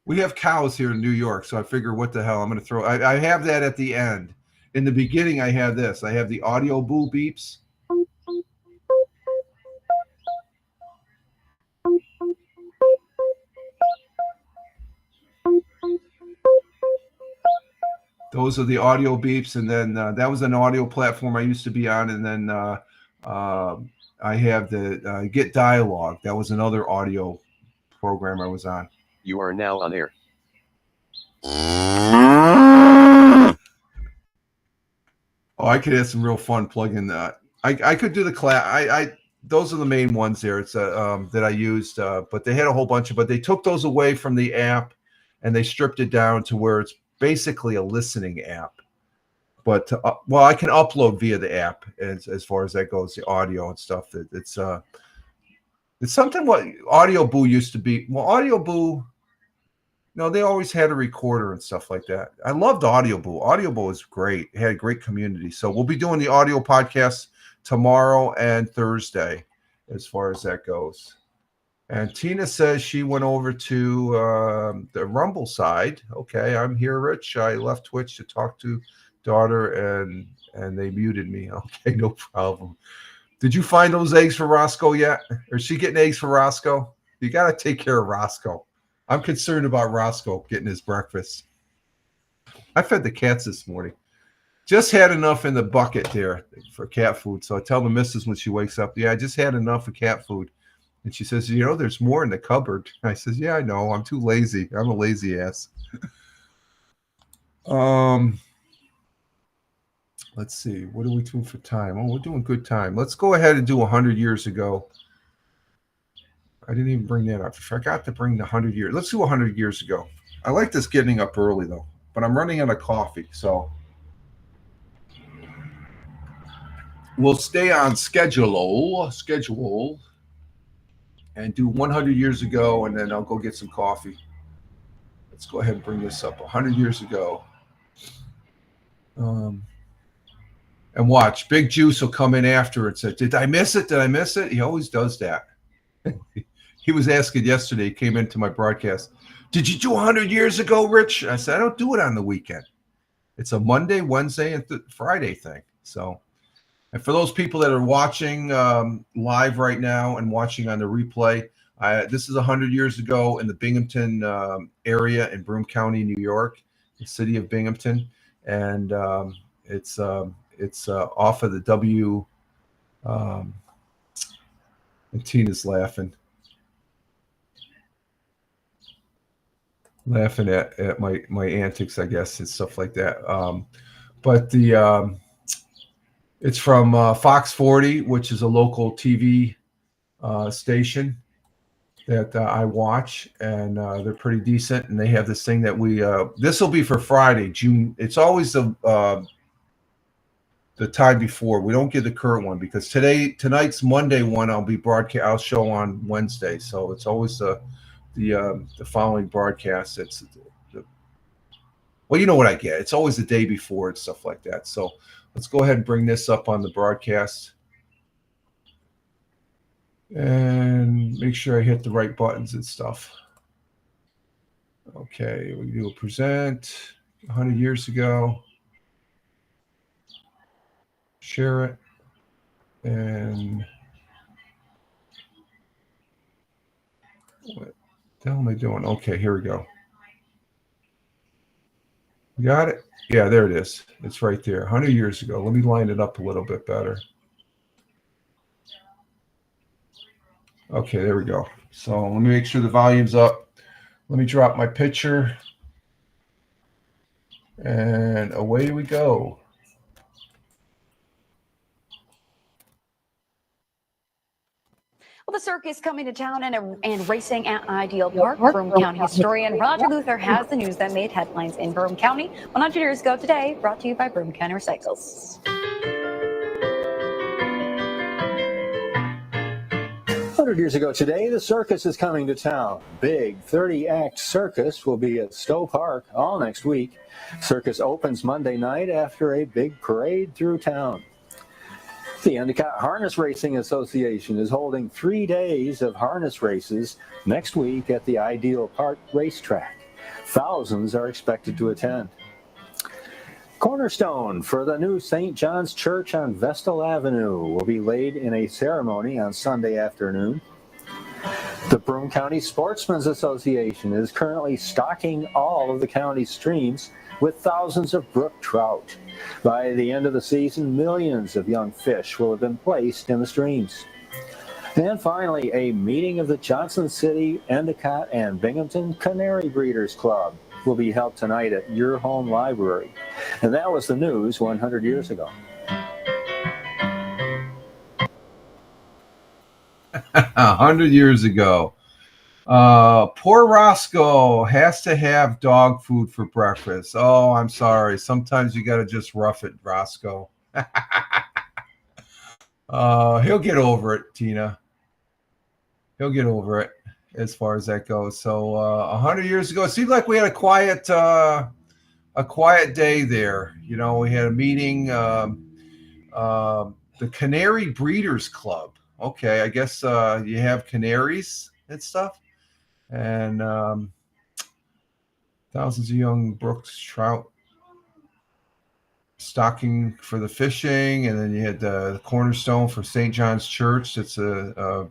We have cows here in New York, so I figure, what the hell, I'm going to throw. I have that at the end. In the beginning, I have this. I have the audio boo beeps. Those are the audio beeps, and then that was an audio platform I used to be on, and then I have the Get Dialogue. That was another audio program I was on. You are now on air. Oh, I could have some real fun plugging that. I could do the those are the main ones there. It's that I used, but they had a whole bunch of. But they took those away from the app, and they stripped it down to where it's basically a listening app. But well, I can upload via the app as far as that goes, the audio and stuff. It's something what Audio Boo used to be. Well, Audio Boo. No, they always had a recorder and stuff like that. I loved Audio Boo. Audio Boo was great. It had a great community. So we'll be doing the audio podcast tomorrow and Thursday as far as that goes. And Tina says she went over to the Rumble side. Okay, I'm here, Rich. I left Twitch to talk to daughter, and they muted me. Okay, no problem. Did you find those eggs for Roscoe yet? Or is she getting eggs for Roscoe? You got to take care of Roscoe. I'm concerned about Roscoe getting his breakfast. I fed the cats this morning. Just had enough in the bucket there for cat food. So I tell the missus when she wakes up, yeah, I just had enough of cat food. And she says, there's more in the cupboard. And I says, yeah, I know. I'm too lazy. I'm a lazy ass. Let's see. What are we doing for time? Oh, we're doing good time. Let's go ahead and do 100 years ago. I didn't even bring that up. I forgot to bring the 100 years. Let's do 100 years ago. I like this getting up early, though. But I'm running out of coffee, so we'll stay on schedule, and do 100 years ago, and then I'll go get some coffee. Let's go ahead and bring this up. 100 years ago. And watch. Big Juice will come in after and say, did I miss it? Did I miss it? He always does that. He was asking yesterday, he came into my broadcast, did you do 100 years ago, Rich? I said, I don't do it on the weekend. It's a Monday, Wednesday, and Friday thing. So, and for those people that are watching live right now and watching on the replay, this is 100 years ago in the Binghamton area in Broome County, New York, the city of Binghamton. And it's off of the W. And Tina's laughing at my antics, I guess, and stuff like that. But it's from Fox 40, which is a local TV station that I watch, and they're pretty decent. And they have this thing that this will be for Friday, June. It's always the time before. We don't get the current one because tonight's Monday one. I'll show on Wednesday, so it's always the following broadcast. Well, you know what I get. It's always the day before and stuff like that. So let's go ahead and bring this up on the broadcast and make sure I hit the right buttons and stuff. Okay, we do a present 100 years ago. Share it. And what the hell am I doing? Okay, here we go. Got it? Yeah, there it is. It's right there. 100 years ago. Let me line it up a little bit better. Okay, there we go. So let me make sure the volume's up. Let me drop my picture. And away we go. Well, the circus coming to town and racing at Ideal Park. Broome County historian Roger Luther has the news that made headlines in Broome County 100 years ago today, brought to you by Broome County Recycles. 100 years ago today, the circus is coming to town. Big 30-act circus will be at Stowe Park all next week. Circus opens Monday night after a big parade through town. The Endicott Harness Racing Association is holding 3 days of harness races next week at the Ideal Park racetrack. Thousands are expected to attend. Cornerstone for the new St. John's Church on Vestal Avenue will be laid in a ceremony on Sunday afternoon. The Broome County Sportsmen's Association is currently stocking all of the county's streams with thousands of brook trout. By the end of the season, millions of young fish will have been placed in the streams. And finally, a meeting of the Johnson City, Endicott, and Binghamton Canary Breeders Club will be held tonight at Your Home Library. And that was the news 100 years ago. 100 years ago. Poor Roscoe has to have dog food for breakfast. Oh, I'm sorry. Sometimes you got to just rough it, Roscoe. He'll get over it, Tina. He'll get over it as far as that goes. So 100 years ago, it seemed like we had a quiet day there. You know, we had a meeting. The Canary Breeders Club. Okay, I guess you have canaries and stuff. And thousands of young brooks trout stocking for the fishing. And then you had the cornerstone for St. John's Church. It's a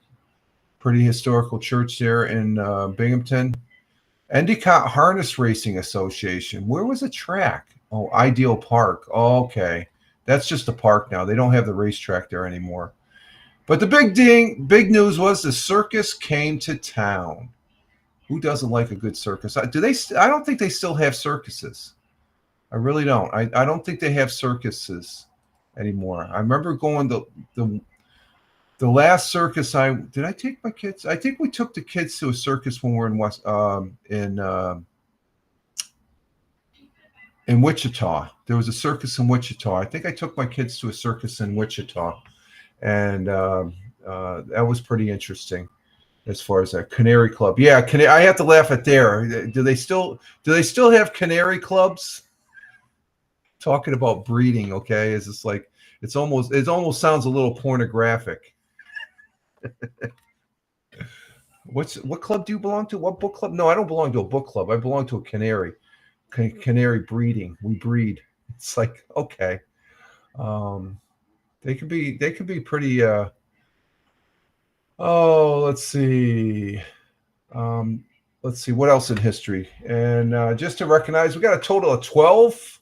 pretty historical church there in Binghamton. Endicott Harness Racing Association. Where was the track? Oh, Ideal Park. Oh, okay. That's just a park now. They don't have the racetrack there anymore. But the big news was the circus came to town. Who doesn't like a good circus? I don't think they still have circuses. I really don't. I don't think they have circuses anymore. I remember going to the last circus did I take my kids? I think we took the kids to a circus when we were in Wichita. There was a circus in Wichita. I think I took my kids to a circus in Wichita, and that was pretty interesting. As far as that Canary Club, yeah, I have to laugh at there. Do they still have Canary Clubs? Talking about breeding, okay, is this like it almost sounds a little pornographic. What club do you belong to? What book club? No, I don't belong to a book club. I belong to a canary. Canary breeding. We breed. It's like, okay, they could be pretty. Let's see. Let's see what else in history. And just to recognize, we got a total of 12.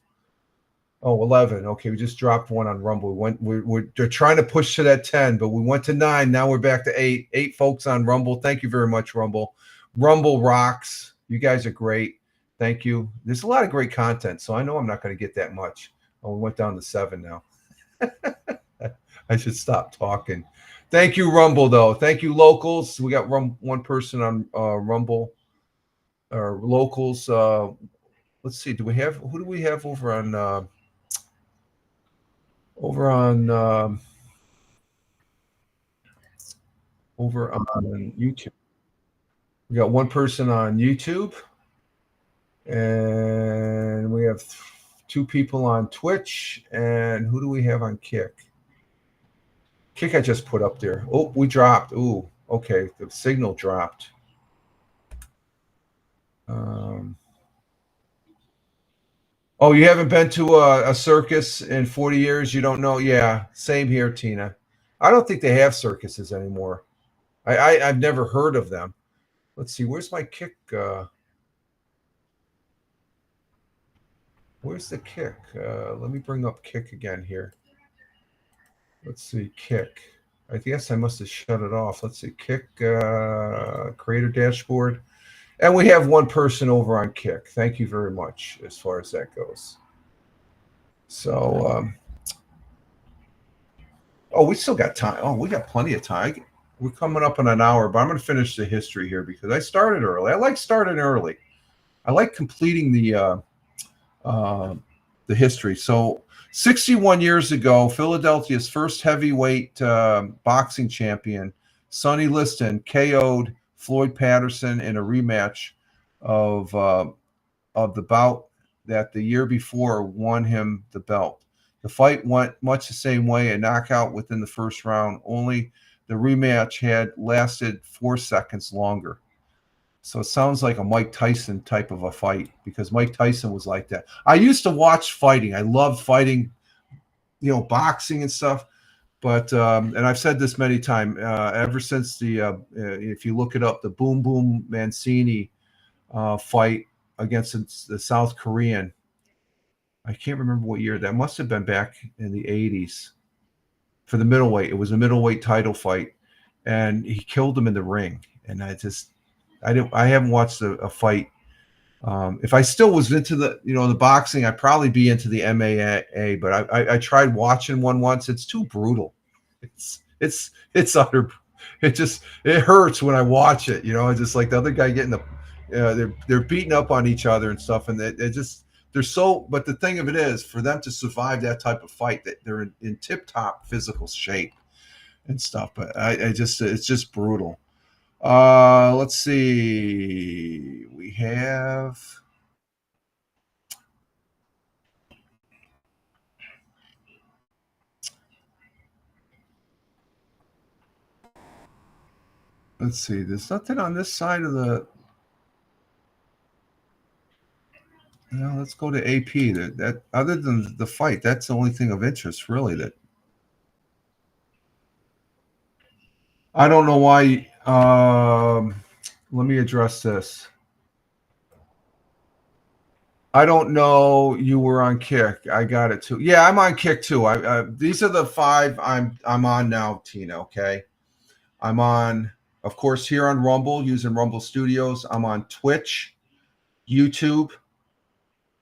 Oh, 11. Okay, we just dropped one on Rumble. We're trying to push to that 10, but we went to 9. Now we're back to 8. 8 folks on Rumble. Thank you very much, Rumble. Rumble rocks. You guys are great. Thank you. There's a lot of great content, so I know I'm not going to get that much. Oh, we went down to 7 now. I should stop talking. Thank you, Rumble, though. Thank you, locals. We got one person on Rumble or locals. Let's see. Who do we have over on YouTube? We got one person on YouTube, and we have 2 people on Twitch. And who do we have on Kick? Kick I just put up there. Oh, we dropped. Ooh, okay. The signal dropped. Oh, you haven't been to a circus in 40 years? You don't know? Yeah, same here, Tina. I don't think they have circuses anymore. I've never heard of them. Let's see. Where's my Kick? Where's the Kick? Let me bring up Kick again here. Let's see, Kick. I guess I must have shut it off. Let's see, Kick, creator dashboard. And we have one person over on Kick. Thank you very much as far as that goes. So, we still got time. Oh, we got plenty of time. We're coming up on an hour, but I'm going to finish the history here because I started early. I like starting early. I like completing the history. So 61 years ago, Philadelphia's first heavyweight boxing champion, Sonny Liston, KO'd Floyd Patterson in a rematch of the bout that the year before won him the belt. The fight went much the same way, a knockout within the first round, only the rematch had lasted 4 seconds longer. So it sounds like a Mike Tyson type of a fight because Mike Tyson was like that. I used to watch fighting. I loved fighting, boxing and stuff. But and I've said this many times, ever since if you look it up, the Boom Boom Mancini fight against the South Korean. I can't remember what year. That must have been back in the 80s for the middleweight. It was a middleweight title fight, and he killed him in the ring. And I haven't watched a fight. If I still was into the boxing, I'd probably be into the MMA. But I tried watching one once. It's too brutal. It's utter. it hurts when I watch it. You know, it's just like the other guy getting they're beating up on each other and stuff, and they're so. But the thing of it is, for them to survive that type of fight, that they're in tip top physical shape and stuff. But it's just brutal. Let's see. We have. Let's see. There's nothing on this side of the. No, let's go to AP. That other than the fight, that's the only thing of interest, really. That I don't know why. Let me address this. I don't know. You were on Kick. I got it too. Yeah, I'm on Kick too. These are the 5 I'm on now, Tina. Okay, I'm on, of course, here on Rumble using Rumble Studios. I'm on Twitch, YouTube,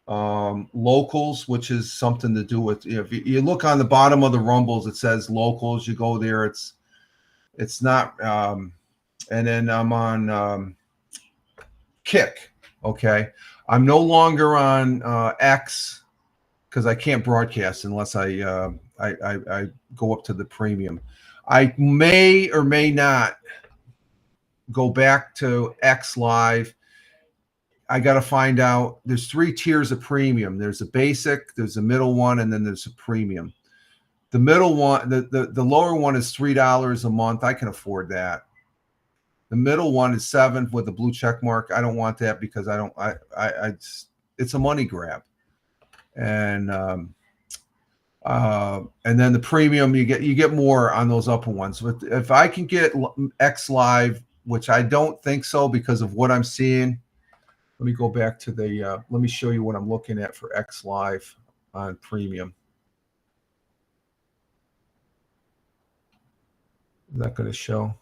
Locals, which is something to do with. If you look on the bottom of the Rumbles, it says Locals. You go there. It's not. And then I'm on Kick. Okay. I'm no longer on X because I can't broadcast unless I go up to the premium. I may or may not go back to X Live. I got to find out. There's 3 tiers of premium. There's a basic, there's a middle one, and then there's a premium. The middle one, the lower one is $3 a month. I can afford that. The middle one is $7 with the blue check mark. I don't want that because it's a money grab. And then the premium, you get more on those upper ones. But if I can get X Live, which I don't think so because of what I'm seeing. Let me go back to let me show you what I'm looking at for X Live on premium. Is that going to show?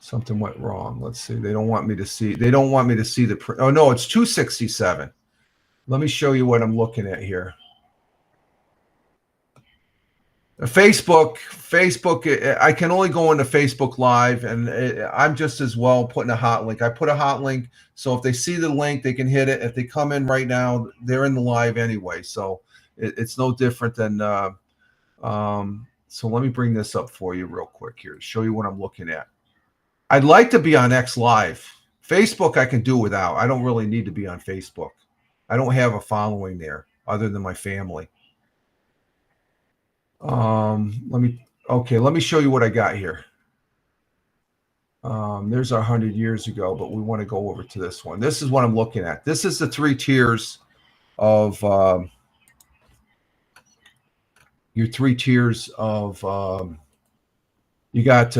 Something went wrong. Let's see. They don't want me to see the. Oh no, it's 267. Let me show you what I'm looking at here. Facebook. I can only go into Facebook Live, and I'm just as well putting a hot link. I put a hot link, so if they see the link, they can hit it. If they come in right now, they're in the live anyway. So it's no different than. So let me bring this up for you real quick here to show you what I'm looking at. I'd like to be on X Live. Facebook I can do without. I don't really need to be on Facebook. I don't have a following there other than my family. Let me show you what I got here. There's 100 years ago, but we want to go over to this one. This is what I'm looking at. This is the 3 tiers of your 3 tiers of you got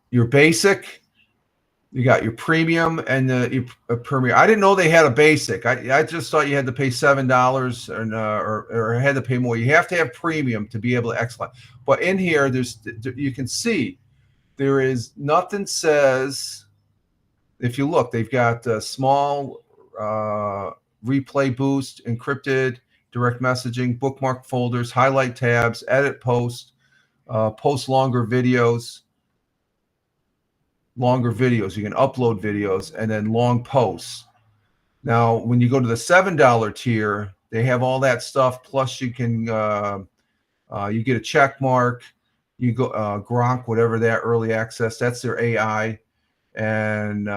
your basic, you got your premium, and your premium. I didn't know they had a basic. I just thought you had to pay $7 or had to pay more. You have to have premium to be able to X-Live. But in here, you can see there is nothing says. If you look, they've got small replay boost, encrypted direct messaging, bookmark folders, highlight tabs, edit post, post longer videos. You can upload videos, and then long posts. Now, when you go to the $7 tier, they have all that stuff. Plus, you can you get a check mark. You go Gronk, whatever that early access. That's their AI, and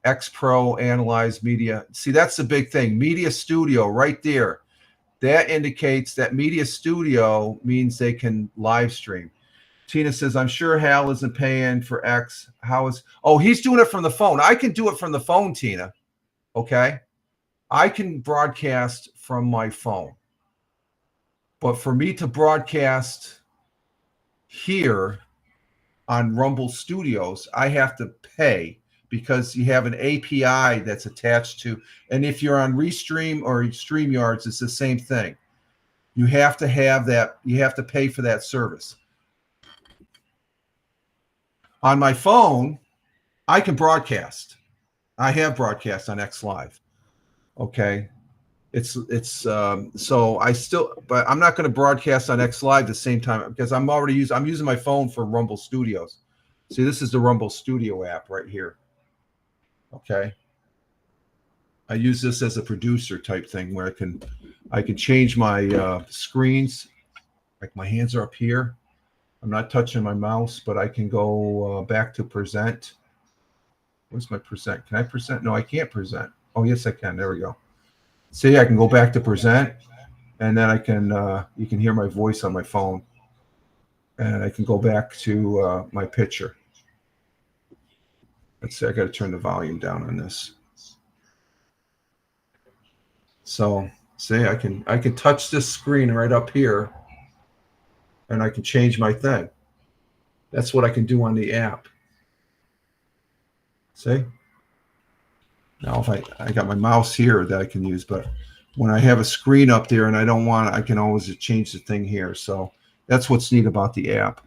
X Pro Analyze Media. See, that's the big thing. Media Studio, right there. That indicates that Media Studio means they can live stream. Tina says, I'm sure Hal isn't paying for X. He's doing it from the phone. I can do it from the phone, Tina. Okay. I can broadcast from my phone. But for me to broadcast here on Rumble Studios, I have to pay because you have an API that's attached to, and if you're on Restream or StreamYards, it's the same thing. You have to have that, you have to pay for that service. On my phone, I can broadcast. I have broadcast on X Live. Okay. So I still, but I'm not going to broadcast on X Live the same time because I'm using my phone for Rumble Studios. See, this is the Rumble Studio app right here. Okay. I use this as a producer type thing where I can change my screens. Like my hands are up here. I'm not touching my mouse, but I can go back to present. Where's my present? Can I present? No, I can't present. Oh, yes, I can. There we go. See, I can go back to present, and then I can you can hear my voice on my phone, and I can go back to my picture. Let's see. I got to turn the volume down on this. So, see, I can touch this screen right up here, and I can change my thing. That's what I can do on the app. See? Now, if I got my mouse here that I can use, but when I have a screen up there and I don't want it, I can always change the thing here. So that's what's neat about the app.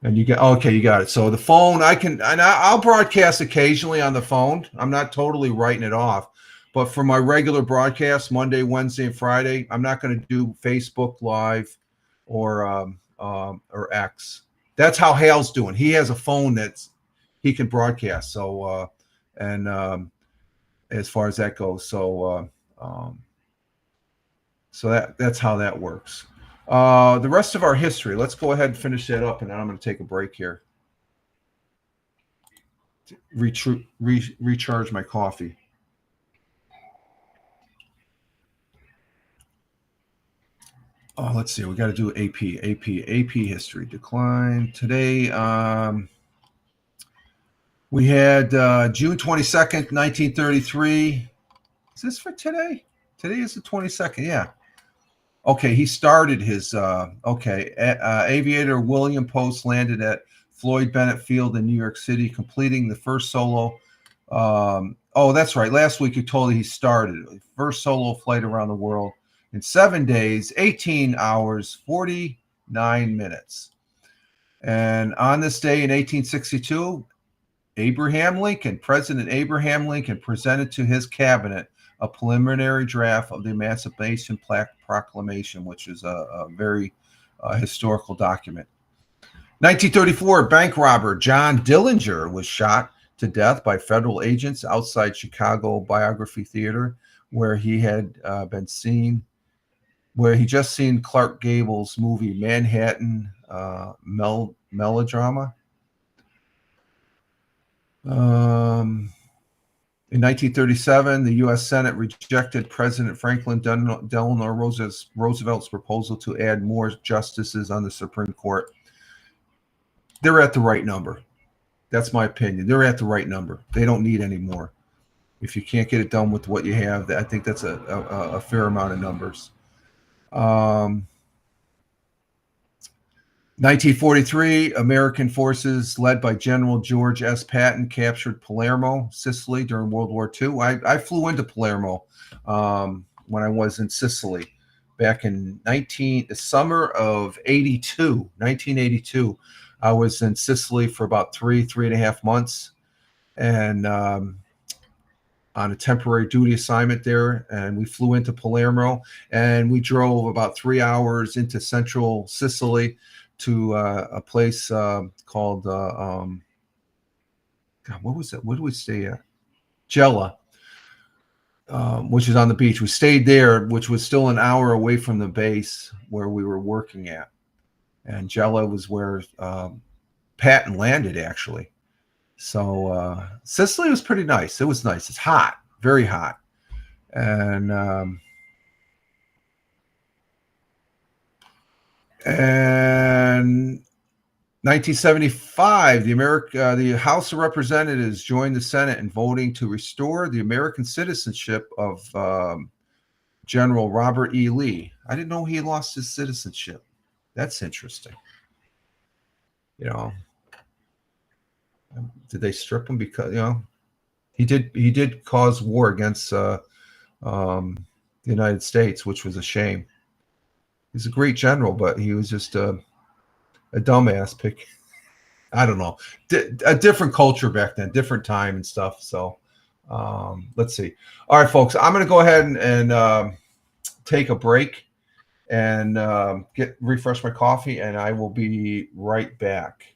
And you get, okay, you got it. So the phone, I'll broadcast occasionally on the phone. I'm not totally writing it off. But for my regular broadcast, Monday, Wednesday, and Friday, I'm not going to do Facebook Live or X. That's how Hale's doing. He has a phone he can broadcast. So as far as that goes, so that's how that works. The rest of our history. Let's go ahead and finish that up, and then I'm going to take a break here. Recharge my coffee. Oh, let's see. We got to do AP history. Decline today. We had June 22nd, 1933. Is this for today? Today is the 22nd. Yeah. Okay. He started his. Aviator William Post landed at Floyd Bennett Field in New York City, completing the first solo. That's right. Last week you told me he started first solo flight around the world in 7 days, 18 hours, 49 minutes. And on this day in 1862, President Abraham Lincoln presented to his cabinet a preliminary draft of the Emancipation Proclamation, which is a very historical document. 1934, bank robber John Dillinger was shot to death by federal agents outside Chicago Biography Theater, where he had just seen Clark Gable's movie Manhattan Melodrama. In 1937, the U.S. Senate rejected President Franklin Delano Roosevelt's proposal to add more justices on the Supreme Court. They're at the right number. That's my opinion. They're at the right number. They don't need any more. If you can't get it done with what you have, I think that's a fair amount of numbers. 1943, American forces led by General George S. Patton captured Palermo, Sicily during World War II. I flew into Palermo when I was in Sicily back in the summer of 1982. I was in Sicily for about three and a half months, and on a temporary duty assignment there. And we flew into Palermo, and we drove about 3 hours into central Sicily to a place called God, what was it? What did we stay at? Gela, which is on the beach. We stayed there, which was still an hour away from the base where we were working at. And Gela was where Patton landed, actually. So Sicily was pretty nice. It was nice. It's hot, very hot. And 1975, the House of Representatives joined the Senate in voting to restore the American citizenship of General Robert E. Lee. I didn't know he lost his citizenship. That's interesting. Did they strip him because he did cause war against the United States, which was a shame. He's a great general, but he was just a dumbass pick. I don't know. A different culture back then, different time and stuff. So let's see. All right, folks, I'm going to go ahead and take a break. and refresh my coffee, and I will be right back.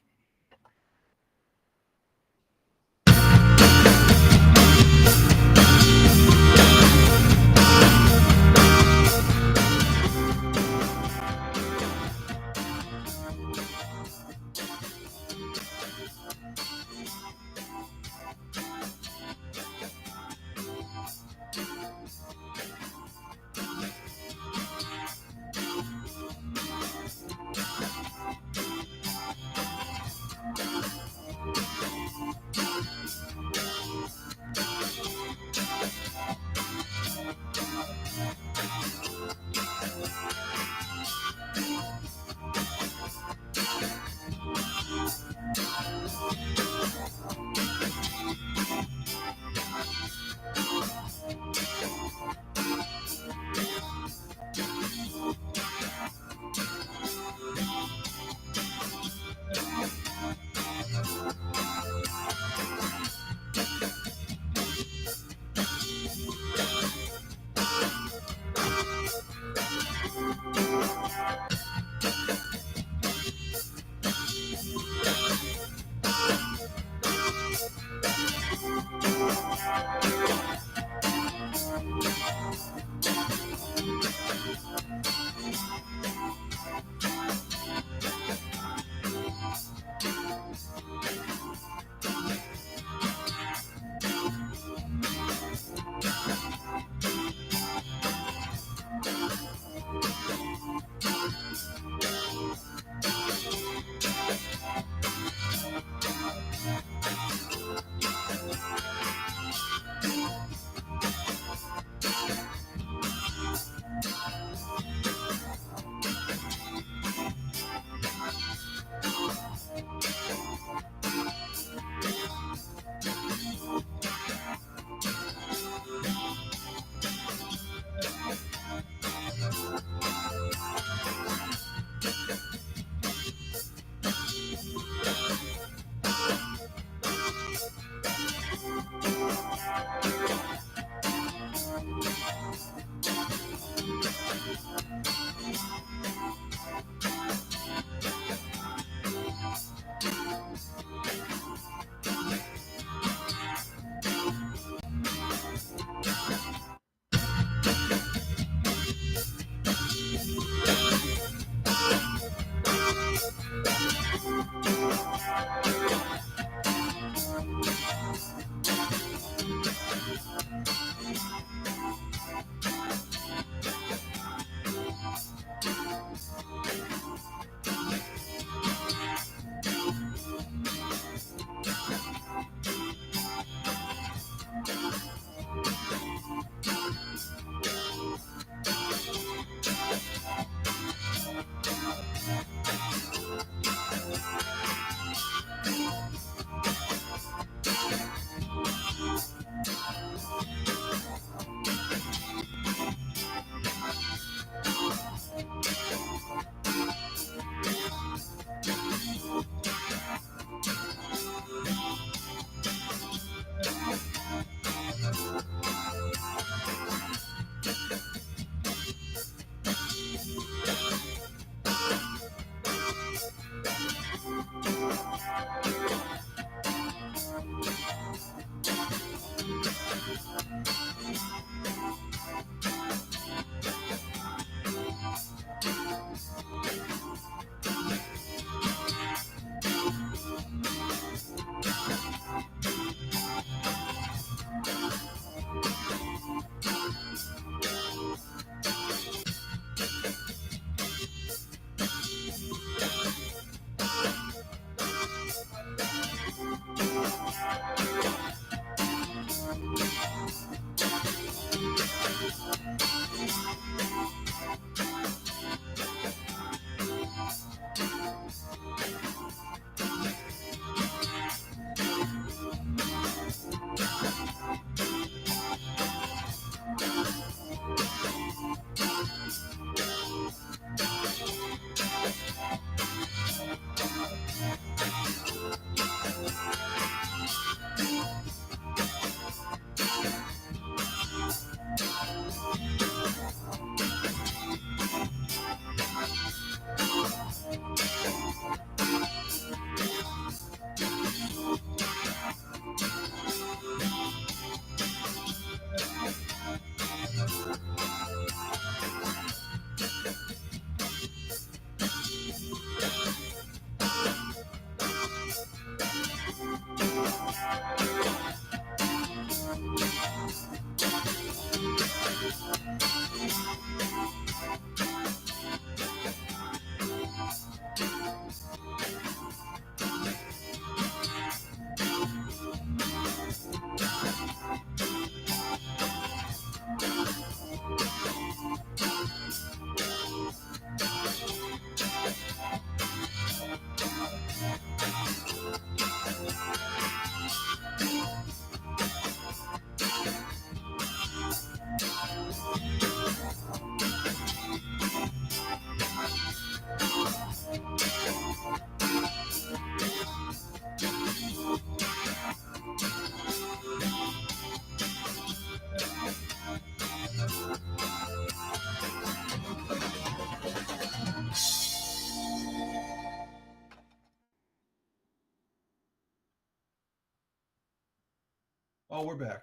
Oh, we're back.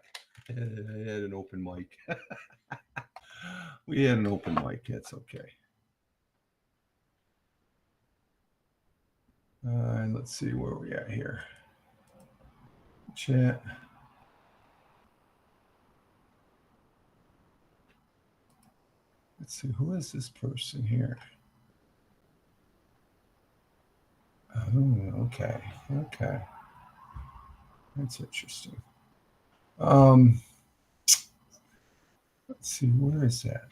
I had an open mic. We had an open mic. It's okay. Let's see where we at here. Chat. Let's see, who is this person here? Oh, okay. Okay. That's interesting. Let's see, where is that?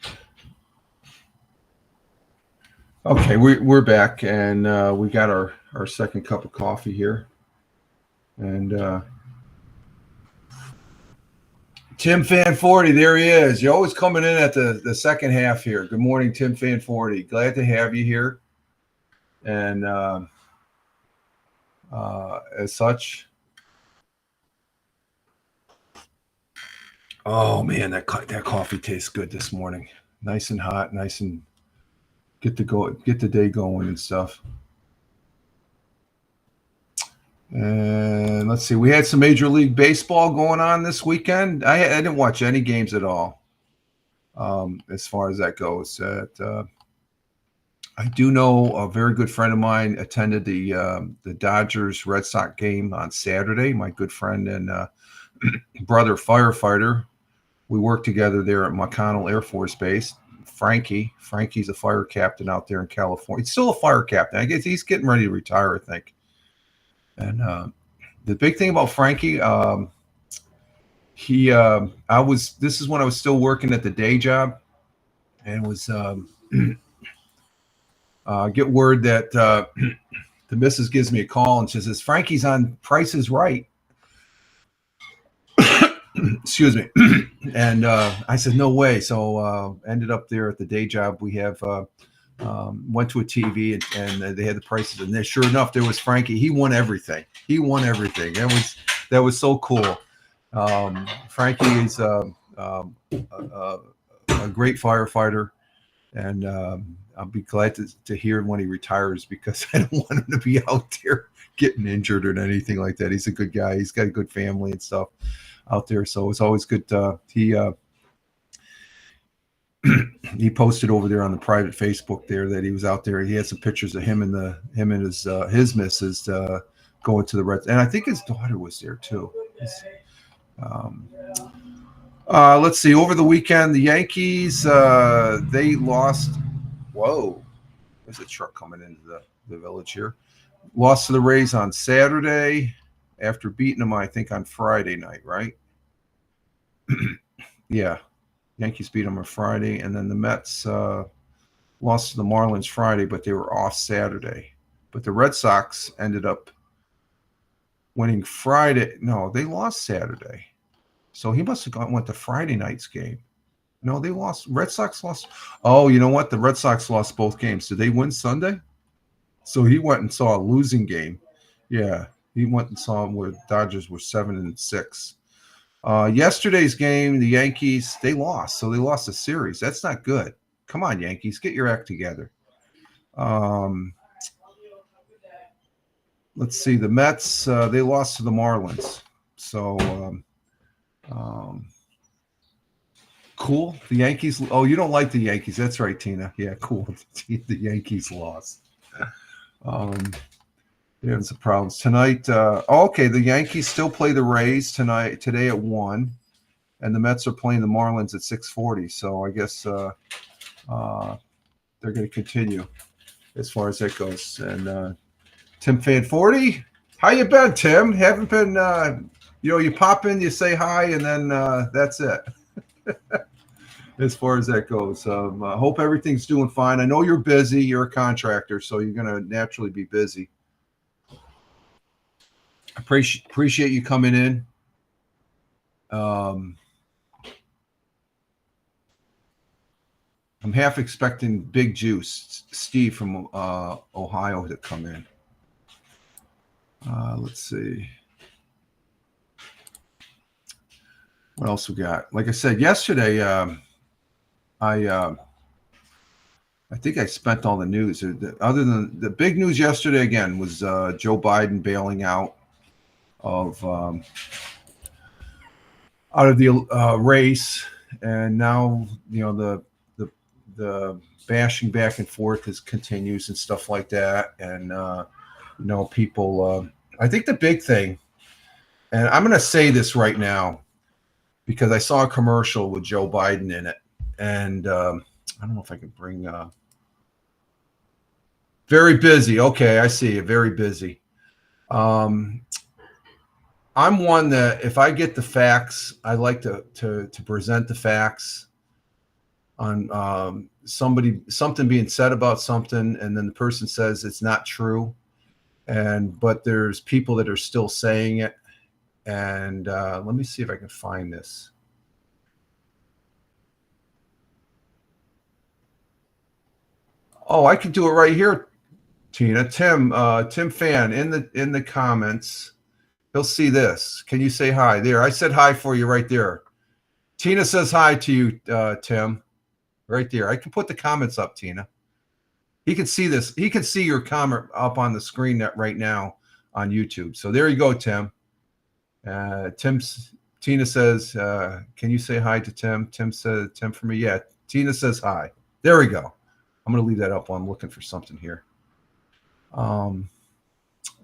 Okay, we're back, and we got our second cup of coffee here. And Tim Fan 40, there he is. You're always coming in at the second half here. Good morning, Tim Fan 40. Glad to have you here. And as such, oh man, that coffee tastes good this morning. Nice and hot, nice and get the day going and stuff. And let's see, we had some Major League Baseball going on this weekend. I didn't watch any games at all, as far as that goes. I do know a very good friend of mine attended the Dodgers Red Sox game on Saturday. My good friend and brother firefighter. We worked together there at McConnell Air Force Base. Frankie's a fire captain out there in California. He's still a fire captain. I guess he's getting ready to retire, I think. And the big thing about Frankie, this is when I was still working at the day job, and was get word that the missus gives me a call and she says, Frankie's on Price is Right. Excuse me. And I said, no way. So ended up there at the day job. We have went to a TV and they had the prices, and there, sure enough, there was Frankie. He won everything. That was so cool. Frankie is a great firefighter, and I'll be glad to hear when he retires, because I don't want him to be out there getting injured or anything like that. He's a good guy. He's got a good family and stuff out there, so it's always good. He posted over there on the private Facebook there that he was out there. He had some pictures of him and his missus going to the Reds, and I think his daughter was there too. Let's see. Over the weekend, the Yankees they lost. Whoa, there's a truck coming into the village here. Lost to the Rays on Saturday after beating them, I think, on Friday night, right? Yeah. Yankees beat them on Friday, and then the Mets lost to the Marlins Friday, but they were off Saturday. But the Red Sox ended up winning Friday. No, they lost Saturday. So he must have went to Friday night's game. No, they lost. Red Sox lost. Oh, you know what? The Red Sox lost both games. Did they win Sunday? So he went and saw a losing game. Yeah, he went and saw them where Dodgers were 7-6. Yesterday's game, the Yankees, they lost. So they lost a series. That's not good. Come on, Yankees, get your act together. Let's see. The Mets, they lost to the Marlins. So cool. The Yankees. Oh, you don't like the Yankees. That's right, Tina. Yeah, cool. The Yankees lost. They had some problems tonight. Okay, the Yankees still play the Rays today at 1, and the Mets are playing the Marlins at 6:40. So I guess they're going to continue as far as that goes. And Tim Fan 40, how you been, Tim? Haven't been. You pop in, you say hi, and then that's it. As far as that goes, I hope everything's doing fine. I know you're busy. You're a contractor, so you're going to naturally be busy. Appreciate you coming in. I'm half expecting Big Juice, Steve from Ohio, to come in. Let's see. What else we got? Like I said yesterday, I think I spent all the news. Other than the big news yesterday, again, was Joe Biden bailing out of out of the race, and now the bashing back and forth continues and stuff like that, and people. I think the big thing, and I'm going to say this right now because I saw a commercial with Joe Biden in it, and I don't know if I can bring. Very busy. Okay, I see it. Very busy. I'm one that if I get the facts, I like to present the facts on something being said about something, and then the person says it's not true, but there's people that are still saying it. And let me see if I can find this. Oh, I can do it right here, Tina. Tim Fan in the comments. He'll see this. Can you say hi there? I said hi for you right there. Tina says hi to you, Tim. Right there. I can put the comments up, Tina. He can see this. He can see your comment up on the screen right now on YouTube. So there you go, Tim. Tina says, can you say hi to Tim? Tim says, Tim for me. Yeah. Tina says hi. There we go. I'm going to leave that up while I'm looking for something here.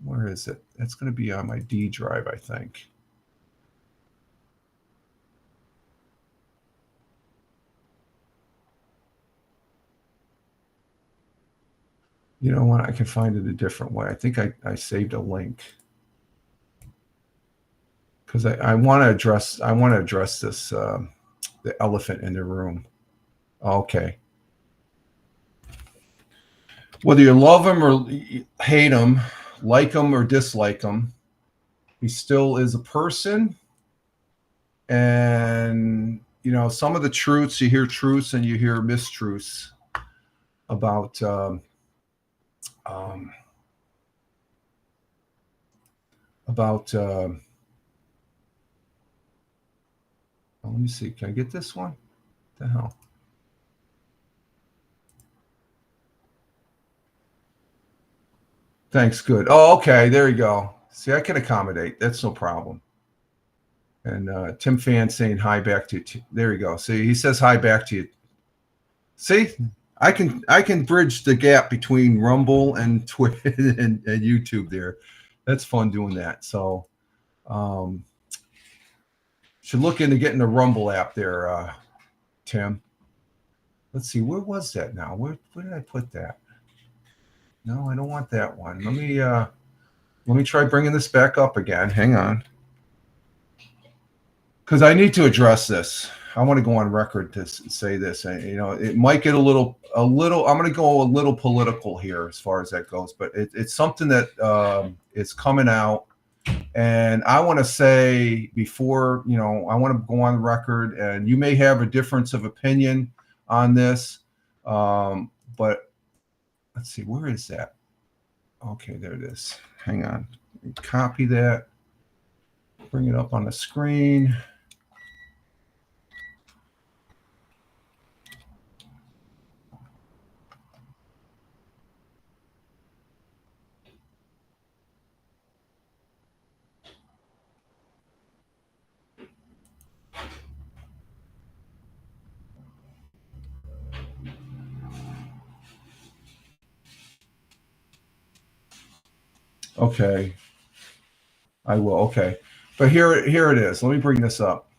Where is it? That's going to be on my D drive, I think. You know what? I can find it a different way. I think I saved a link because I want to address this the elephant in the room. Okay. Whether you love him or hate him, like him or dislike him, he still is a person. And some of the truths, you hear truths and you hear mistruths about let me see. Can I get this one? What the hell? Thanks. Good. Oh, okay. There you go. See, I can accommodate. That's no problem. And Tim Fan saying hi back to you. There you go. See, he says hi back to you. See, I can bridge the gap between Rumble and Twitter and YouTube there. That's fun doing that. So should look into getting the Rumble app there, Tim. Let's see, where was that now? Where did I put that? No, I don't want that one. Let me try bringing this back up again. Hang on. Because I need to address this. I want to go on record to say this. And, it might get a little. I'm going to go a little political here as far as that goes, but it's something that is coming out, and I want to say before I want to go on record, and you may have a difference of opinion on this, but let's see, where is that? Okay, there it is. Hang on, copy that, bring it up on the screen. Okay, I will. Okay, but here it is. Let me bring this up.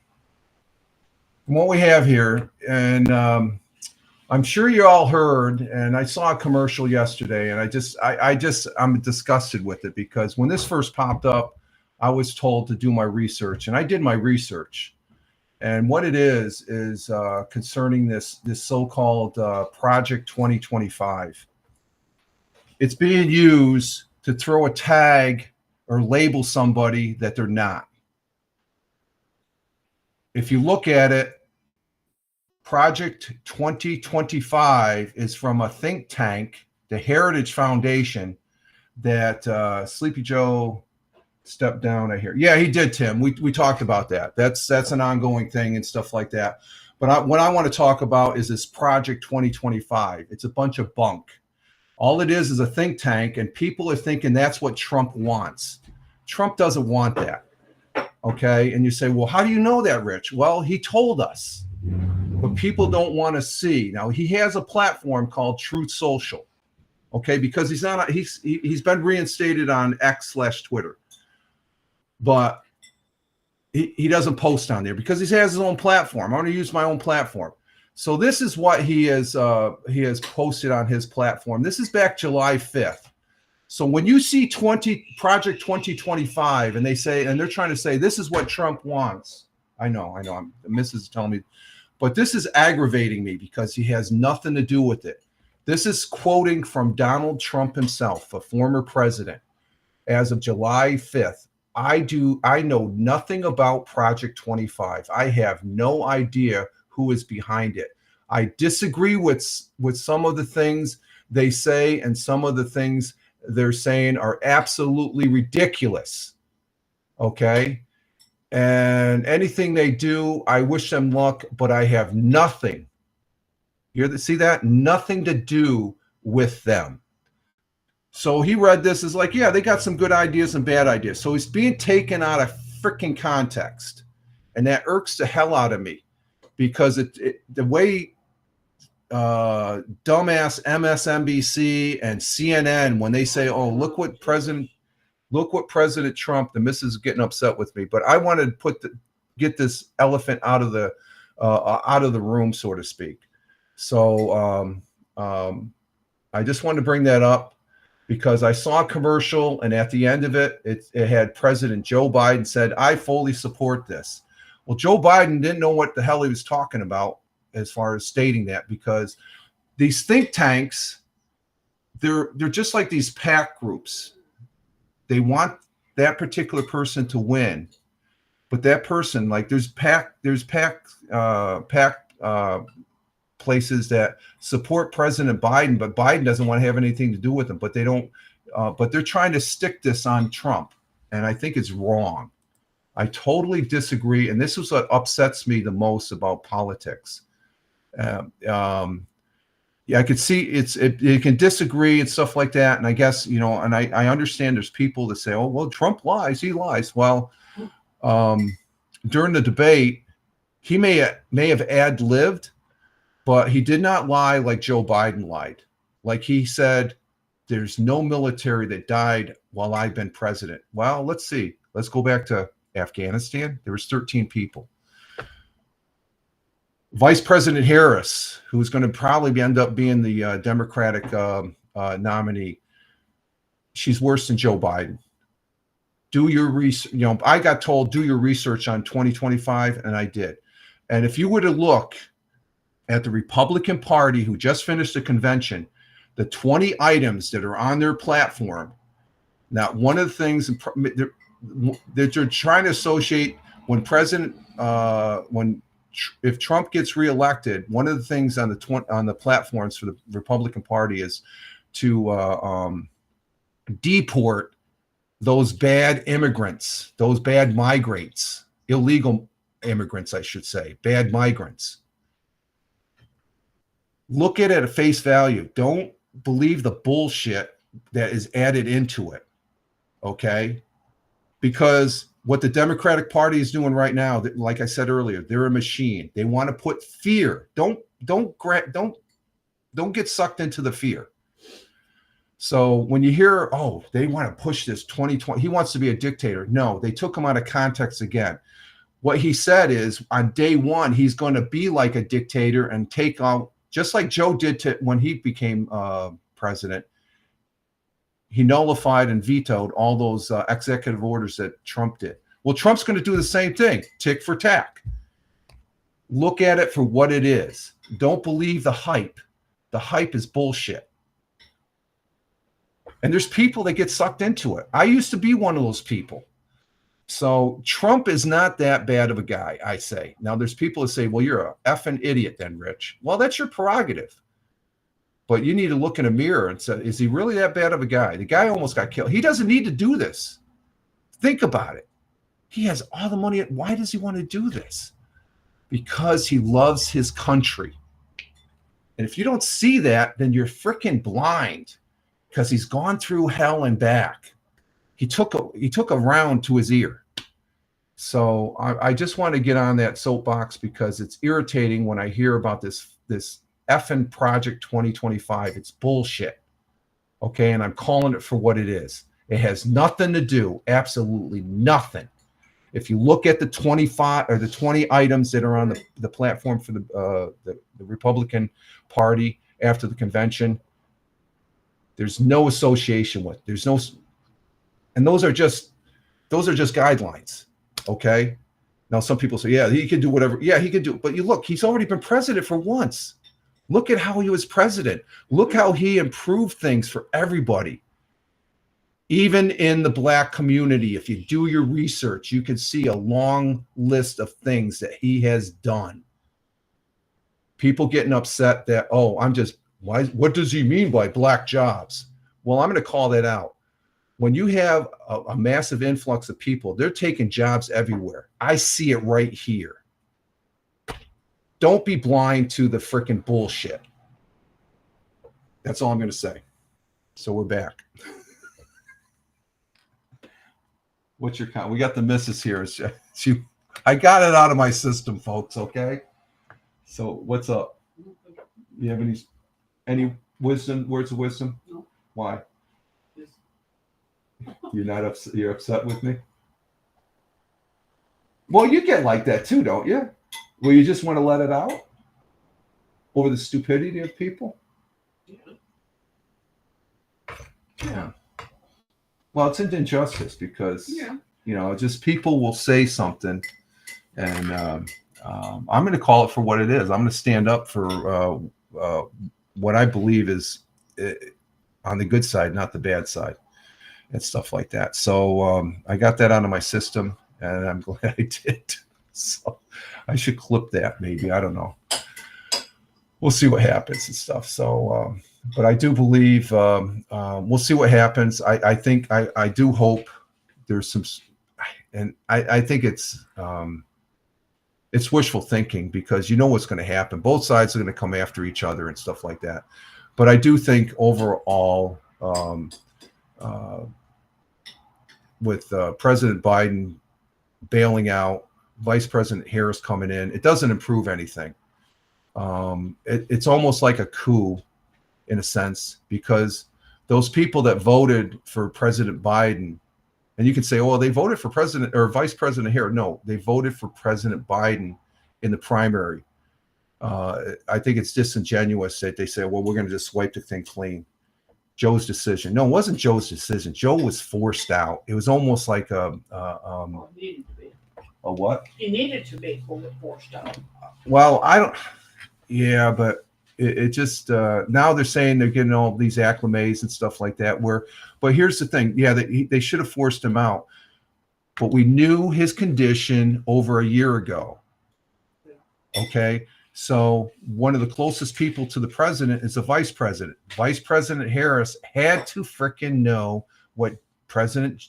What we have here, and I'm sure you all heard, and I saw a commercial yesterday, and I'm disgusted with it because when this first popped up, I was told to do my research, and I did my research. And what it is concerning this so-called Project 2025. It's being used to throw a tag or label somebody that they're not. If you look at it, Project 2025 is from a think tank, the Heritage Foundation, that Sleepy Joe stepped down, I hear. Yeah, he did, Tim. We talked about that. That's an ongoing thing and stuff like that. But what I want to talk about is this Project 2025. It's a bunch of bunk. All it is a think tank, and people are thinking that's what Trump wants. Trump doesn't want that. Okay. And you say, well, how do you know that, Rich? Well, he told us, but people don't want to see. Now, he has a platform called Truth Social. Okay. Because he's been reinstated on X/Twitter, but he doesn't post on there because he has his own platform. I'm going to use my own platform. So this is what he has posted on his platform. This is back July 5th. So when you see Project 2025 and they're trying to say this is what Trump wants. I know. Mrs. is telling me, but this is aggravating me because he has nothing to do with it. This is quoting from Donald Trump himself, a former president, as of July 5th. I know nothing about Project 25. I have no idea who is behind it. I disagree with some of the things they say, and some of the things they're saying are absolutely ridiculous. Okay. And anything they do, I wish them luck, but I have nothing. See that? Nothing to do with them. So he read this as like, yeah, they got some good ideas and bad ideas. So he's being taken out of freaking context. And that irks the hell out of me because the way dumbass MSNBC and CNN, when they say, oh, look what President Trump, the missus is getting upset with me, but I wanted to get this elephant out of the room, so to speak. So I just wanted to bring that up because I saw a commercial, and at the end of it, it had President Joe Biden said, I fully support this. Well, Joe Biden didn't know what the hell he was talking about as far as stating that, because these think tanks, they're just like these PAC groups. They want that particular person to win, but that person, like there's PAC places that support President Biden, but Biden doesn't want to have anything to do with them. But they don't. But they're trying to stick this on Trump, and I think it's wrong. I totally disagree, and this is what upsets me the most about politics. Yeah, I could see you can disagree and stuff like that, and I guess and I understand there's people that say, oh well, Trump lies, he lies. Well, during the debate, he may have ad-libbed, but he did not lie like Joe Biden lied. Like he said, there's no military that died while I've been president. Well, let's see. Let's go back to Afghanistan. There was 13 people. Vice President Harris, who's going to probably end up being the Democratic nominee, she's worse than Joe Biden. Do your research. I got told do your research on 2025, and I did. And if you were to look at the Republican Party, who just finished the convention, the 20 items that are on their platform. Now, one of the things that they're trying to associate if Trump gets reelected, one of the things on the platforms for the Republican Party is to deport those bad immigrants, those bad migrants, illegal immigrants, I should say, bad migrants. Look at it at face value. Don't believe the bullshit that is added into it, okay? Because what the Democratic Party is doing right now, like I said earlier, they're a machine. They want to put fear. Don't get sucked into the fear. So when you hear, oh, they want to push this 2020, he wants to be a dictator. No, they took him out of context again. What he said is on day one, he's going to be like a dictator and take on, just like Joe did when he became president. He nullified and vetoed all those executive orders that Trump did. Well, Trump's going to do the same thing, tick for tack. Look at it for what it is. Don't believe the hype. The hype is bullshit. And there's people that get sucked into it. I used to be one of those people. So Trump is not that bad of a guy, I say. Now, there's people that say, well, you're a effing idiot then, Rich. Well, that's your prerogative. But you need to look in a mirror and say, is he really that bad of a guy? The guy almost got killed. He doesn't need to do this. Think about it. He has all the money. Why does he want to do this? Because he loves his country. And if you don't see that, then you're freaking blind, because he's gone through hell and back. He took a round to his ear. So I just want to get on that soapbox because it's irritating when I hear about this effing Project 2025. It's bullshit. Okay, and I'm calling it for what it is. It has nothing to do, absolutely nothing. If you look at the 25 or the 20 items that are on the platform for the Republican Party after the convention, there's no association with. There's no, and those are just guidelines. Okay. Now some people say, yeah, he can do whatever. Yeah, he can do. But you look, he's already been president for once. Look at how he was president. Look how he improved things for everybody. Even in the Black community, if you do your research, you can see a long list of things that he has done. People getting upset that, oh, what does he mean by Black jobs? Well, I'm going to call that out. When you have a massive influx of people, they're taking jobs everywhere. I see it right here. Don't be blind to the freaking bullshit. That's all I'm going to say. So we're back. What's your comment? We got the missus here. I got it out of my system, folks. Okay. So what's up? You have any wisdom? Words of wisdom? No. Why? You're not upset. You're upset with me. Well, you get like that too, don't you? Well, you just want to let it out over the stupidity of people. Yeah. Well, it's an injustice because just people will say something, and I'm going to call it for what it is. I'm going to stand up for what I believe is on the good side, not the bad side, and stuff like that. So I got that out of my system, and I'm glad I did. So I should clip that, maybe. I don't know. We'll see what happens and stuff. So, but I do believe we'll see what happens. I think I do hope there's some, and I think it's wishful thinking because you know what's going to happen. Both sides are going to come after each other and stuff like that. But I do think overall, with President Biden bailing out, Vice President Harris coming in, it doesn't improve anything. It's almost like a coup in a sense, because those people that voted for President Biden, and you can say, oh, they voted for President or Vice President Harris. No, they voted for President Biden in the primary. I think it's disingenuous that they say, well, we're going to just wipe the thing clean. Joe's decision. No, it wasn't Joe's decision. Joe was forced out. It was almost like a what? He needed to be forced out. Well, I don't. Yeah, but it just now they're saying they're getting all these acclimates and stuff like that. But here's the thing. Yeah, they should have forced him out, but we knew his condition over a year ago. Okay, so one of the closest people to the president is the vice president. Vice President Harris had to frickin' know what President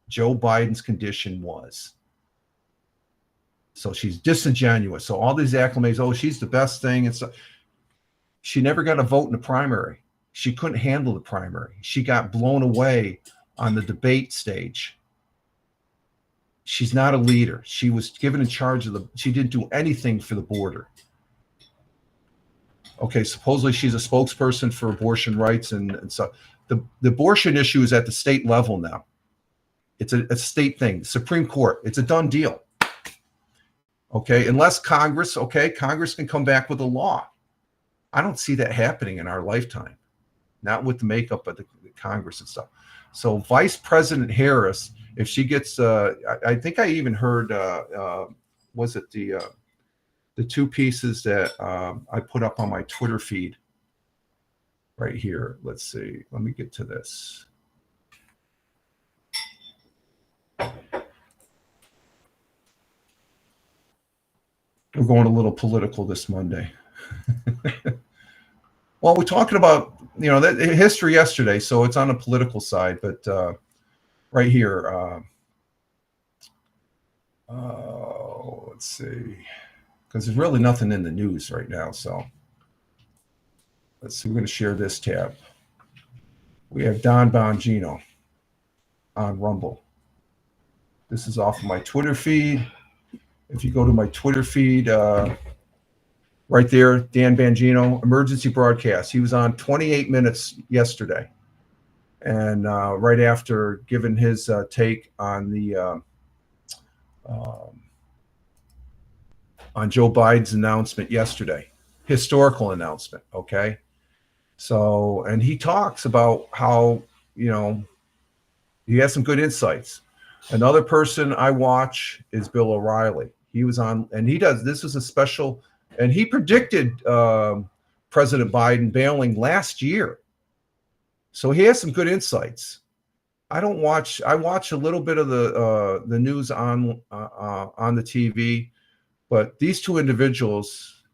Joe Biden's condition was. So she's disingenuous. So all these acclimates, oh, she's the best thing. And so she never got a vote in the primary. She couldn't handle the primary. She got blown away on the debate stage. She's not a leader. She was given in charge of she didn't do anything for the border. Okay, supposedly she's a spokesperson for abortion rights. And so the abortion issue is at the state level now. It's a state thing. The Supreme Court, it's a done deal. Okay, unless Congress can come back with a law. I don't see that happening in our lifetime, not with the makeup of the Congress and stuff. So Vice President Harris, if she gets, I think I even heard, was it the two pieces that I put up on my Twitter feed right here. Let's see, let me get to this. We're going a little political this Monday. Well, we're talking about, that history yesterday, so it's on the political side, but right here, let's see, because there's really nothing in the news right now. So let's see, we're going to share this tab. We have Don Bongino on Rumble. This is off of my Twitter feed. If you go to my Twitter feed, right there, Dan Bongino, emergency broadcast. He was on 28 minutes yesterday. And right after giving his take on the on Joe Biden's announcement yesterday, historical announcement. Okay, so and he talks about how he has some good insights. Another person I watch is Bill O'Reilly. He was on, and he does. This was a special, and he predicted President Biden bailing last year. So he has some good insights. I watch a little bit of the news on the TV, but these two individuals,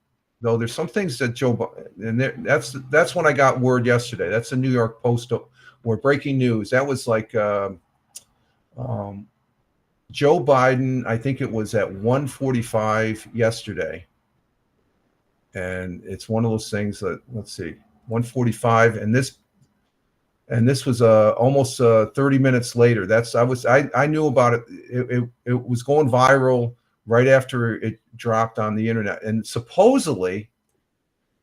though, there's some things that Joe Biden, and that's when I got word yesterday. That's the New York Post where breaking news. That was like Joe Biden. I think it was at 1:45 yesterday, and it's one of those things that, let's see, 1:45, and this was almost 30 minutes later. I knew about it. It was going viral right after it dropped on the internet. And supposedly,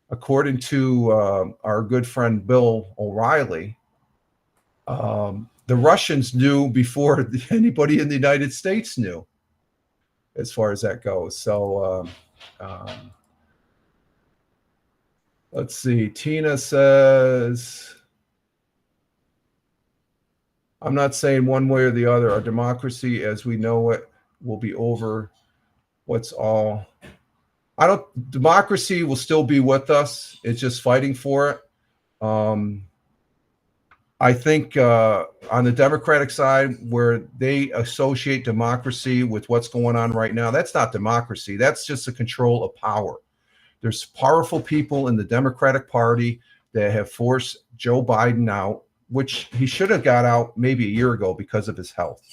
according to our good friend Bill O'Reilly, the Russians knew before anybody in the United States knew, as far as that goes. So let's see. Tina says, I'm not saying one way or the other. Our democracy as we know it will be over. Democracy will still be with us. It's just fighting for it. I think on the Democratic side, where they associate democracy with what's going on right now, that's not democracy. That's just the control of power. There's powerful people in the Democratic Party that have forced Joe Biden out, which he should have got out maybe a year ago because of his health.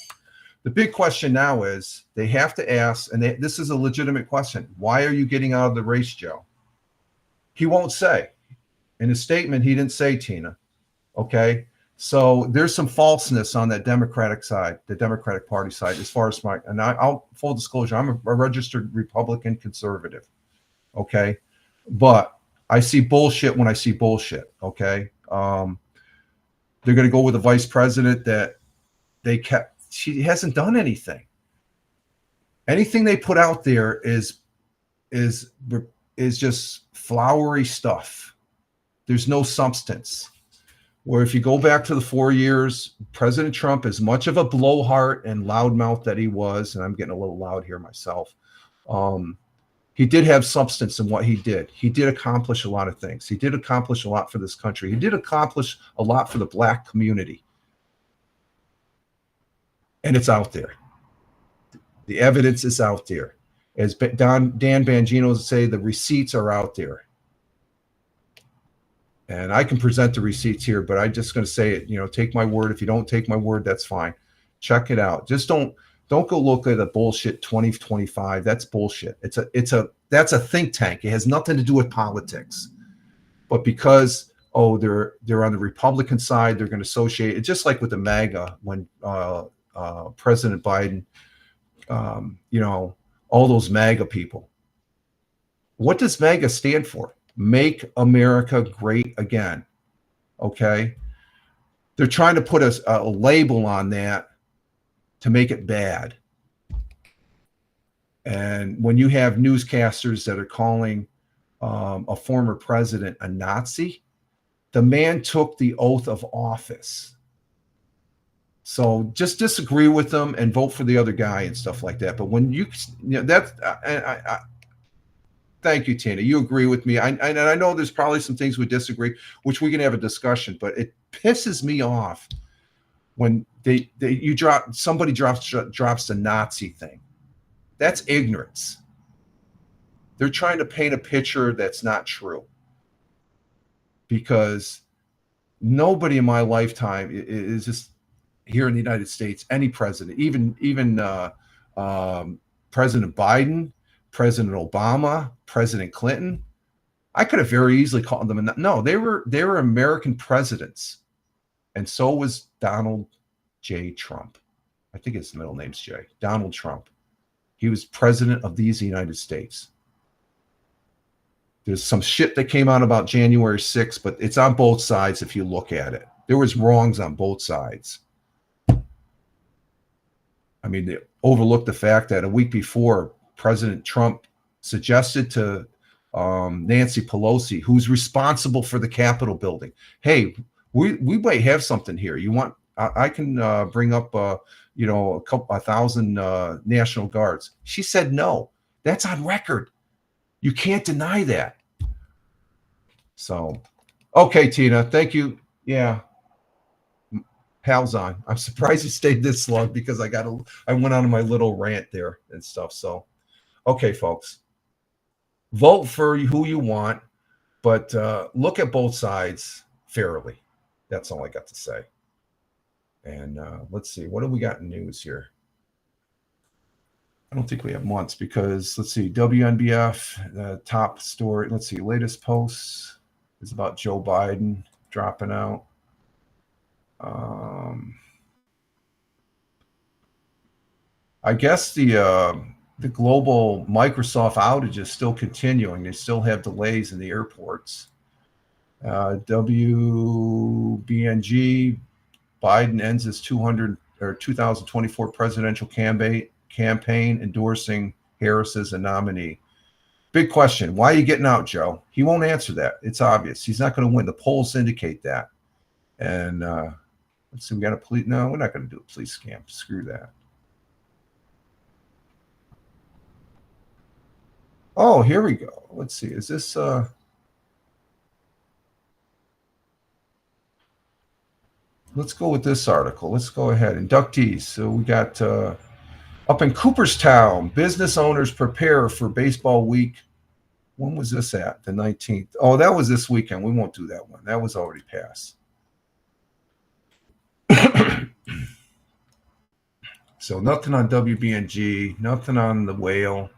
The big question now is they have to ask, and this is a legitimate question, why are you getting out of the race, Joe? He won't say. In his statement, he didn't say, Tina. Okay? So there's some falseness on that Democratic side, the Democratic Party side, as far as I'll full disclosure, I'm a registered Republican conservative. Okay? But I see bullshit when I see bullshit. Okay? They're going to go with a vice president that she hasn't done anything. Anything they put out there is just flowery stuff. There's no substance. Where if you go back to the 4 years, President Trump, as much of a blowhard and loudmouth that he was, and I'm getting a little loud here myself, he did have substance in what he did. He did accomplish a lot of things. He did accomplish a lot for this country. He did accomplish a lot for the Black community. And it's out there. The evidence is out there. As Dan Bongino would say, the receipts are out there. And I can present the receipts here, but I'm just going to say it, take my word. If you don't take my word, that's fine. Check it out. Just don't go look at the bullshit 2025. That's bullshit. That's a think tank. It has nothing to do with politics. But because they're on the Republican side, they're going to associate it, just like with the MAGA when President Biden, all those MAGA people. What does MAGA stand for? Make America Great Again. Okay? They're trying to put a label on that to make it bad. And when you have newscasters that are calling a former president a Nazi, the man took the oath of office. So just disagree with them and vote for the other guy and stuff like that. But when thank you, Tina. You agree with me. And I know there's probably some things we disagree, which we can have a discussion, but it pisses me off when somebody drops the Nazi thing. That's ignorance. They're trying to paint a picture that's not true. Because nobody in my lifetime is just here in the United States, any president, even President Biden, President Obama, President Clinton, I could have very easily called them. No, they were American presidents. And so was Donald J. Trump. I think his middle name's Jay, Donald Trump. He was president of these United States. There's some shit that came out about January 6th, but it's on both sides if you look at it. There was wrongs on both sides. I mean, they overlooked the fact that a week before, President Trump suggested to Nancy Pelosi, who's responsible for the Capitol building, hey, we might have something here. You want? I can bring up a couple 1,000 National Guards. She said no. That's on record. You can't deny that. So, okay, Tina, thank you. Yeah, Hal's on. I'm surprised he stayed this long because I went on my little rant there and stuff. So, okay, folks, vote for who you want, but look at both sides fairly. That's all I got to say. And let's see, what do we got in news here? I don't think we have months because let's see, WNBF, the top story. Let's see, latest posts is about Joe Biden dropping out. I guess the global Microsoft outage is still continuing. They still have delays in the airports. WBNG, Biden ends his 2024 presidential campaign endorsing Harris as a nominee. Big question. Why are you getting out, Joe? He won't answer that. It's obvious. He's not going to win. The polls indicate that. And let's see, we got a police. No, we're not going to do a police scam. Screw that. Oh, here we go. Let's see. Is this let's go with this article. Let's go ahead. Inductees. So we got up in Cooperstown, business owners prepare for baseball week. When was this at? The 19th. Oh, that was this weekend. We won't do that one. That was already passed. So nothing on WBNG, nothing on the whale.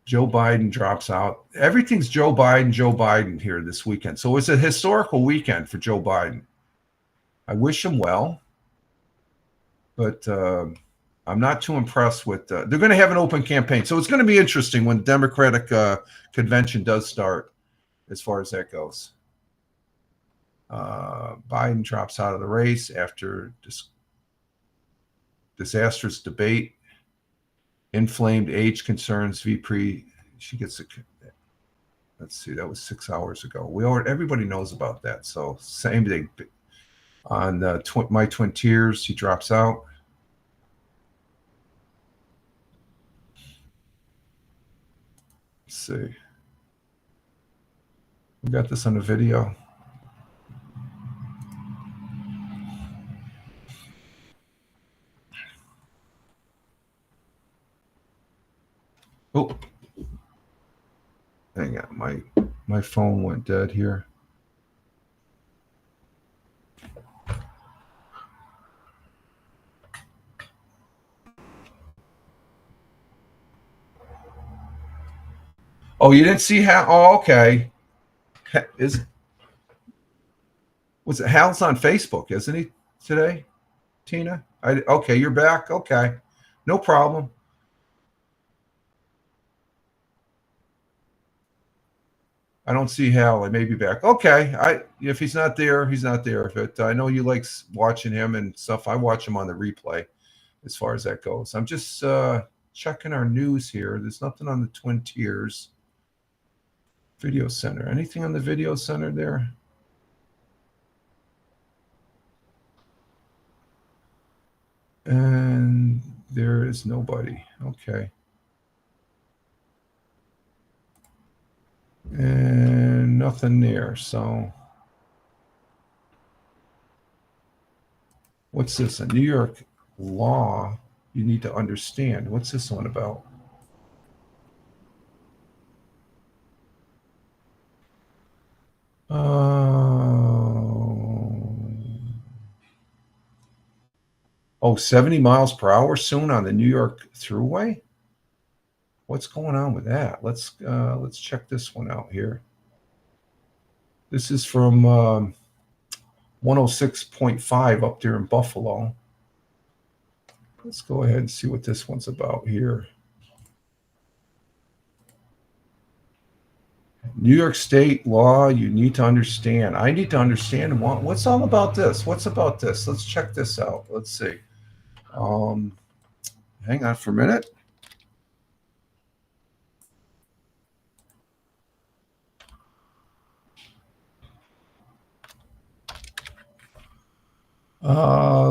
Joe Biden drops out. Everything's Joe Biden here this weekend. So it's a historical weekend for Joe Biden. I wish him well, but I'm not too impressed with. They're going to have an open campaign, so it's going to be interesting when the Democratic convention does start, as far as that goes. Biden drops out of the race after disastrous debate. Inflamed age concerns. VP, she gets a. Let's see, that was 6 hours ago. Everybody knows about that. So same thing on My Twin Tears. He drops out. Let's see. We got this on the video. Oh, hang on, my phone went dead here. Oh, you didn't see Hal? Oh, okay. Was it Hal's on Facebook, isn't he today, Tina? Okay, you're back. Okay, no problem. I don't see Hal. I may be back. Okay. If he's not there, he's not there. But I know you like watching him and stuff. I watch him on the replay as far as that goes. I'm just checking our news here. There's nothing on the Twin Tiers Video Center. Anything on the Video Center there? And there is nobody. Okay. And nothing there. So what's this? A New York law you need to understand. What's this one about? Oh, 70 miles per hour soon on the New York Thruway? What's going on with that? Let's check this one out here. This is from 106.5 up there in Buffalo. Let's go ahead and see what this one's about here. New York State law, you need to understand. I need to understand what's all about this. What's about this? Let's check this out. Let's see. Hang on for a minute.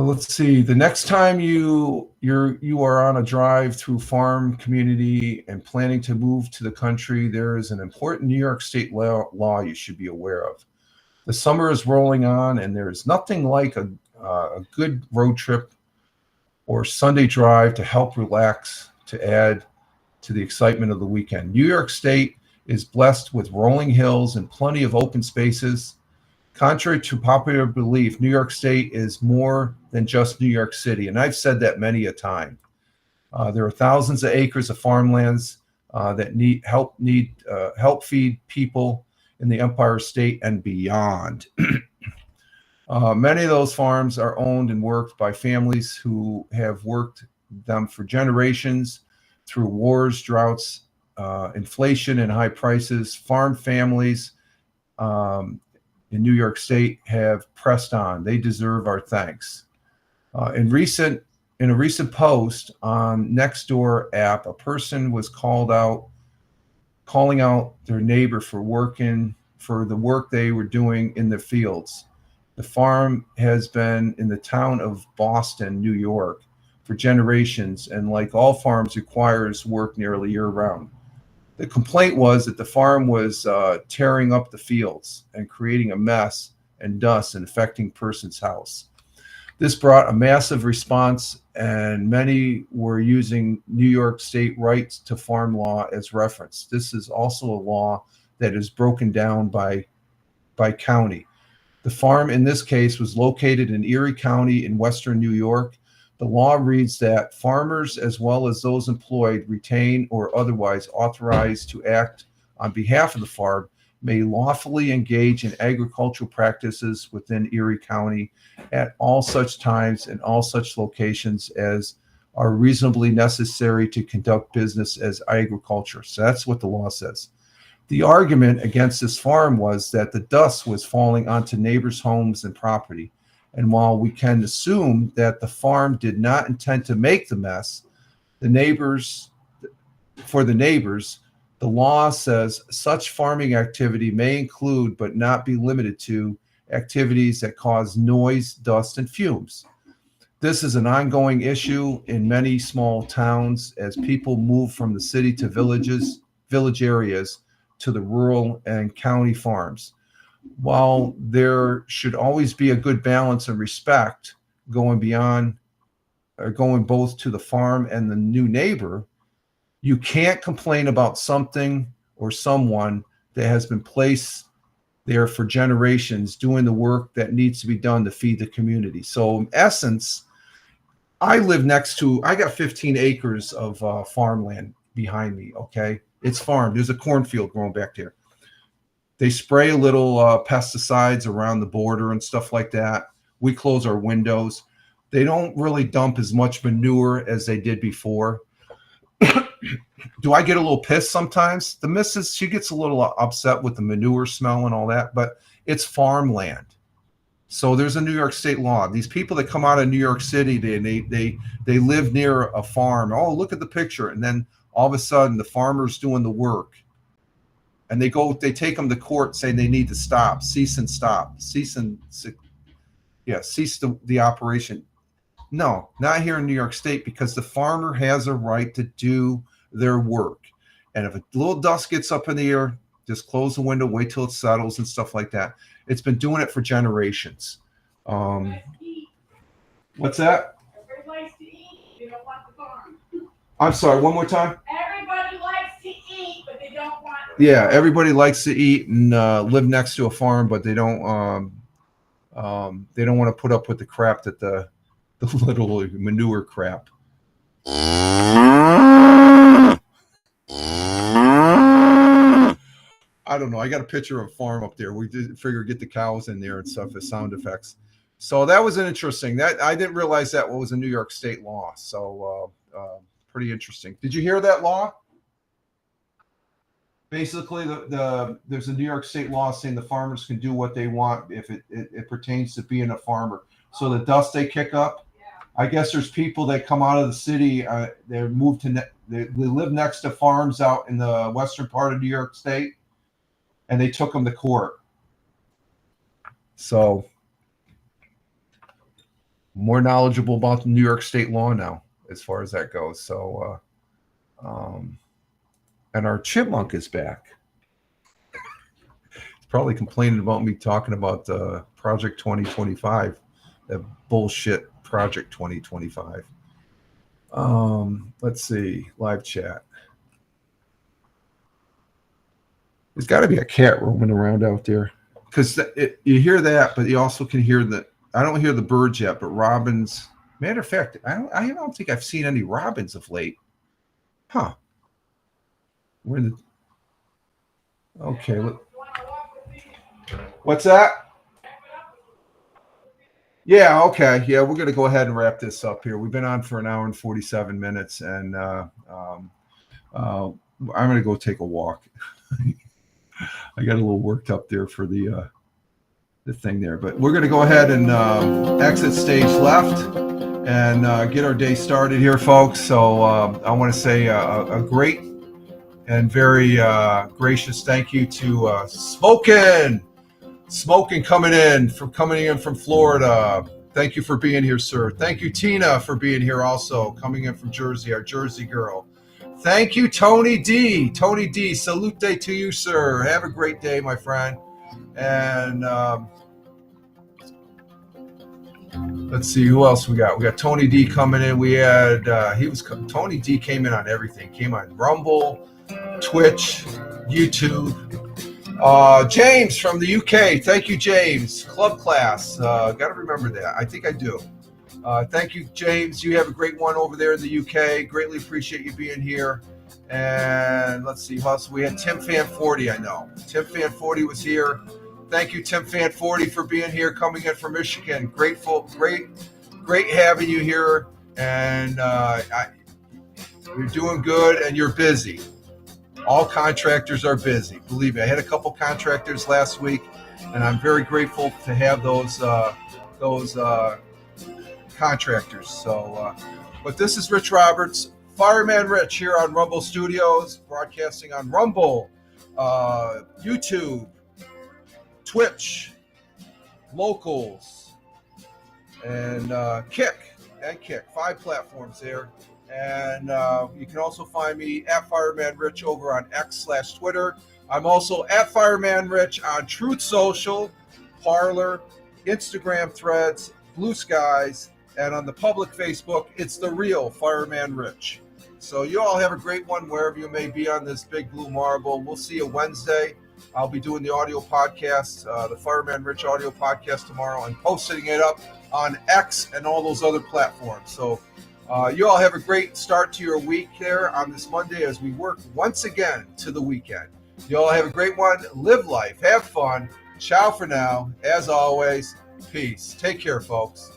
Let's see. The next time you are on a drive through farm community and planning to move to the country, there is an important New York State law you should be aware of. The summer is rolling on, and there is nothing like a good road trip or Sunday drive to help relax, to add to the excitement of the weekend. New York State is blessed with rolling hills and plenty of open spaces. Contrary to popular belief, New York State is more than just New York City, and I've said that many a time. There are thousands of acres of farmlands that help feed people in the Empire State and beyond. Many of those farms are owned and worked by families who have worked them for generations through wars, droughts, inflation, and high prices. Farm families in New York State have pressed on. They deserve our thanks. In a recent post on Nextdoor app, a person was calling out their neighbor for the work they were doing in the fields. The farm has been in the town of Boston, New York, for generations, and like all farms, requires work nearly year-round. The complaint was that the farm was tearing up the fields and creating a mess and dust and affecting person's house. This brought a massive response, and many were using New York State rights to farm law as reference. This is also a law that is broken down by county. The farm in this case was located in Erie County in western New York. The law reads that farmers, as well as those employed, retained, or otherwise authorized to act on behalf of the farm, may lawfully engage in agricultural practices within Erie County at all such times and all such locations as are reasonably necessary to conduct business as agriculture. So that's what the law says. The argument against this farm was that the dust was falling onto neighbors' homes and property. And while we can assume that the farm did not intend to make the mess, the neighbors, the law says such farming activity may include, but not be limited to, activities that cause noise, dust, and fumes. This is an ongoing issue in many small towns as people move from the city to village areas to the rural and county farms. While there should always be a good balance and respect going both to the farm and the new neighbor, you can't complain about something or someone that has been placed there for generations doing the work that needs to be done to feed the community. So in essence, I got 15 acres of farmland behind me, okay? It's farmed. There's a cornfield growing back there. They spray a little pesticides around the border and stuff like that. We close our windows. They don't really dump as much manure as they did before. Do I get a little pissed sometimes? The missus, she gets a little upset with the manure smell and all that, but it's farmland. So there's a New York State law. These people that come out of New York City, they live near a farm. Oh, look at the picture. And then all of a sudden the farmer's doing the work. And they take them to court saying they need to stop, cease the operation. No, not here in New York State, because the farmer has a right to do their work. And if a little dust gets up in the air, just close the window, wait till it settles and stuff like that. It's been doing it for generations. What's that? Everybody likes to eat, they don't want the farm. I'm sorry, one more time. Everybody likes to eat, but they don't want. Yeah, everybody likes to eat and live next to a farm, but they don't want to put up with the crap that the little manure crap. I don't know. I got a picture of a farm up there. We did figure get the cows in there and stuff as sound effects. So that was an interesting. That I didn't realize that was a New York State law. So pretty interesting. Did you hear that law? Basically, there's a New York State law saying the farmers can do what they want if it pertains to being a farmer. So the dust they kick up, I guess there's people that come out of the city. They moved to they live next to farms out in the western part of New York State, and they took them to court. So more knowledgeable about the New York State law now, as far as that goes. So, and our chipmunk is back. He's probably complaining about me talking about Project 2025, that bullshit Project 2025. Let's see, live chat. There's got to be a cat roaming around out there, because you hear that, but you also can hear the. I don't hear the birds yet, but robins. Matter of fact, I don't think I've seen any robins of late. Huh? Okay. What's that? Yeah. Okay. Yeah, we're gonna go ahead and wrap this up here. We've been on for an hour and 47 minutes, and I'm gonna go take a walk. I got a little worked up there for the thing there, but we're going to go ahead and exit stage left and get our day started here, folks. So I want to say a great and very gracious thank you to Smoking coming in from Florida. Thank you for being here, sir. Thank you, Tina, for being here also, coming in from Jersey, our Jersey girl. Thank you, Tony D. Tony D, salute to you, sir. Have a great day, my friend. And let's see who else we got. We got Tony D coming in. We had Tony D came in on everything. Came on Rumble, Twitch, YouTube. James from the UK. Thank you, James. Club class. Got to remember that. I think I do. Thank you, James. You have a great one over there in the UK. Greatly appreciate you being here. And let's see, we had Tim Fan 40, I know. Tim Fan 40 was here. Thank you, Tim Fan 40, for being here, coming in from Michigan. Great having you here. And you're doing good and you're busy. All contractors are busy. Believe me, I had a couple contractors last week, and I'm very grateful to have those contractors. So, but this is Rich Roberts, Fireman Rich, here on Rumble Studios, broadcasting on Rumble, YouTube, Twitch, Locals, and Kick. 5 platforms there. And you can also find me at Fireman Rich over on X/Twitter. I'm also at Fireman Rich on Truth Social, Parler, Instagram Threads, Blue Skies, and on the public Facebook, it's the real Fireman Rich. So you all have a great one wherever you may be on this big blue marble. We'll see you Wednesday. I'll be doing the audio podcast, the Fireman Rich audio podcast tomorrow, and posting it up on X and all those other platforms. So you all have a great start to your week there on this Monday as we work once again to the weekend. You all have a great one. Live life. Have fun. Ciao for now. As always, peace. Take care, folks.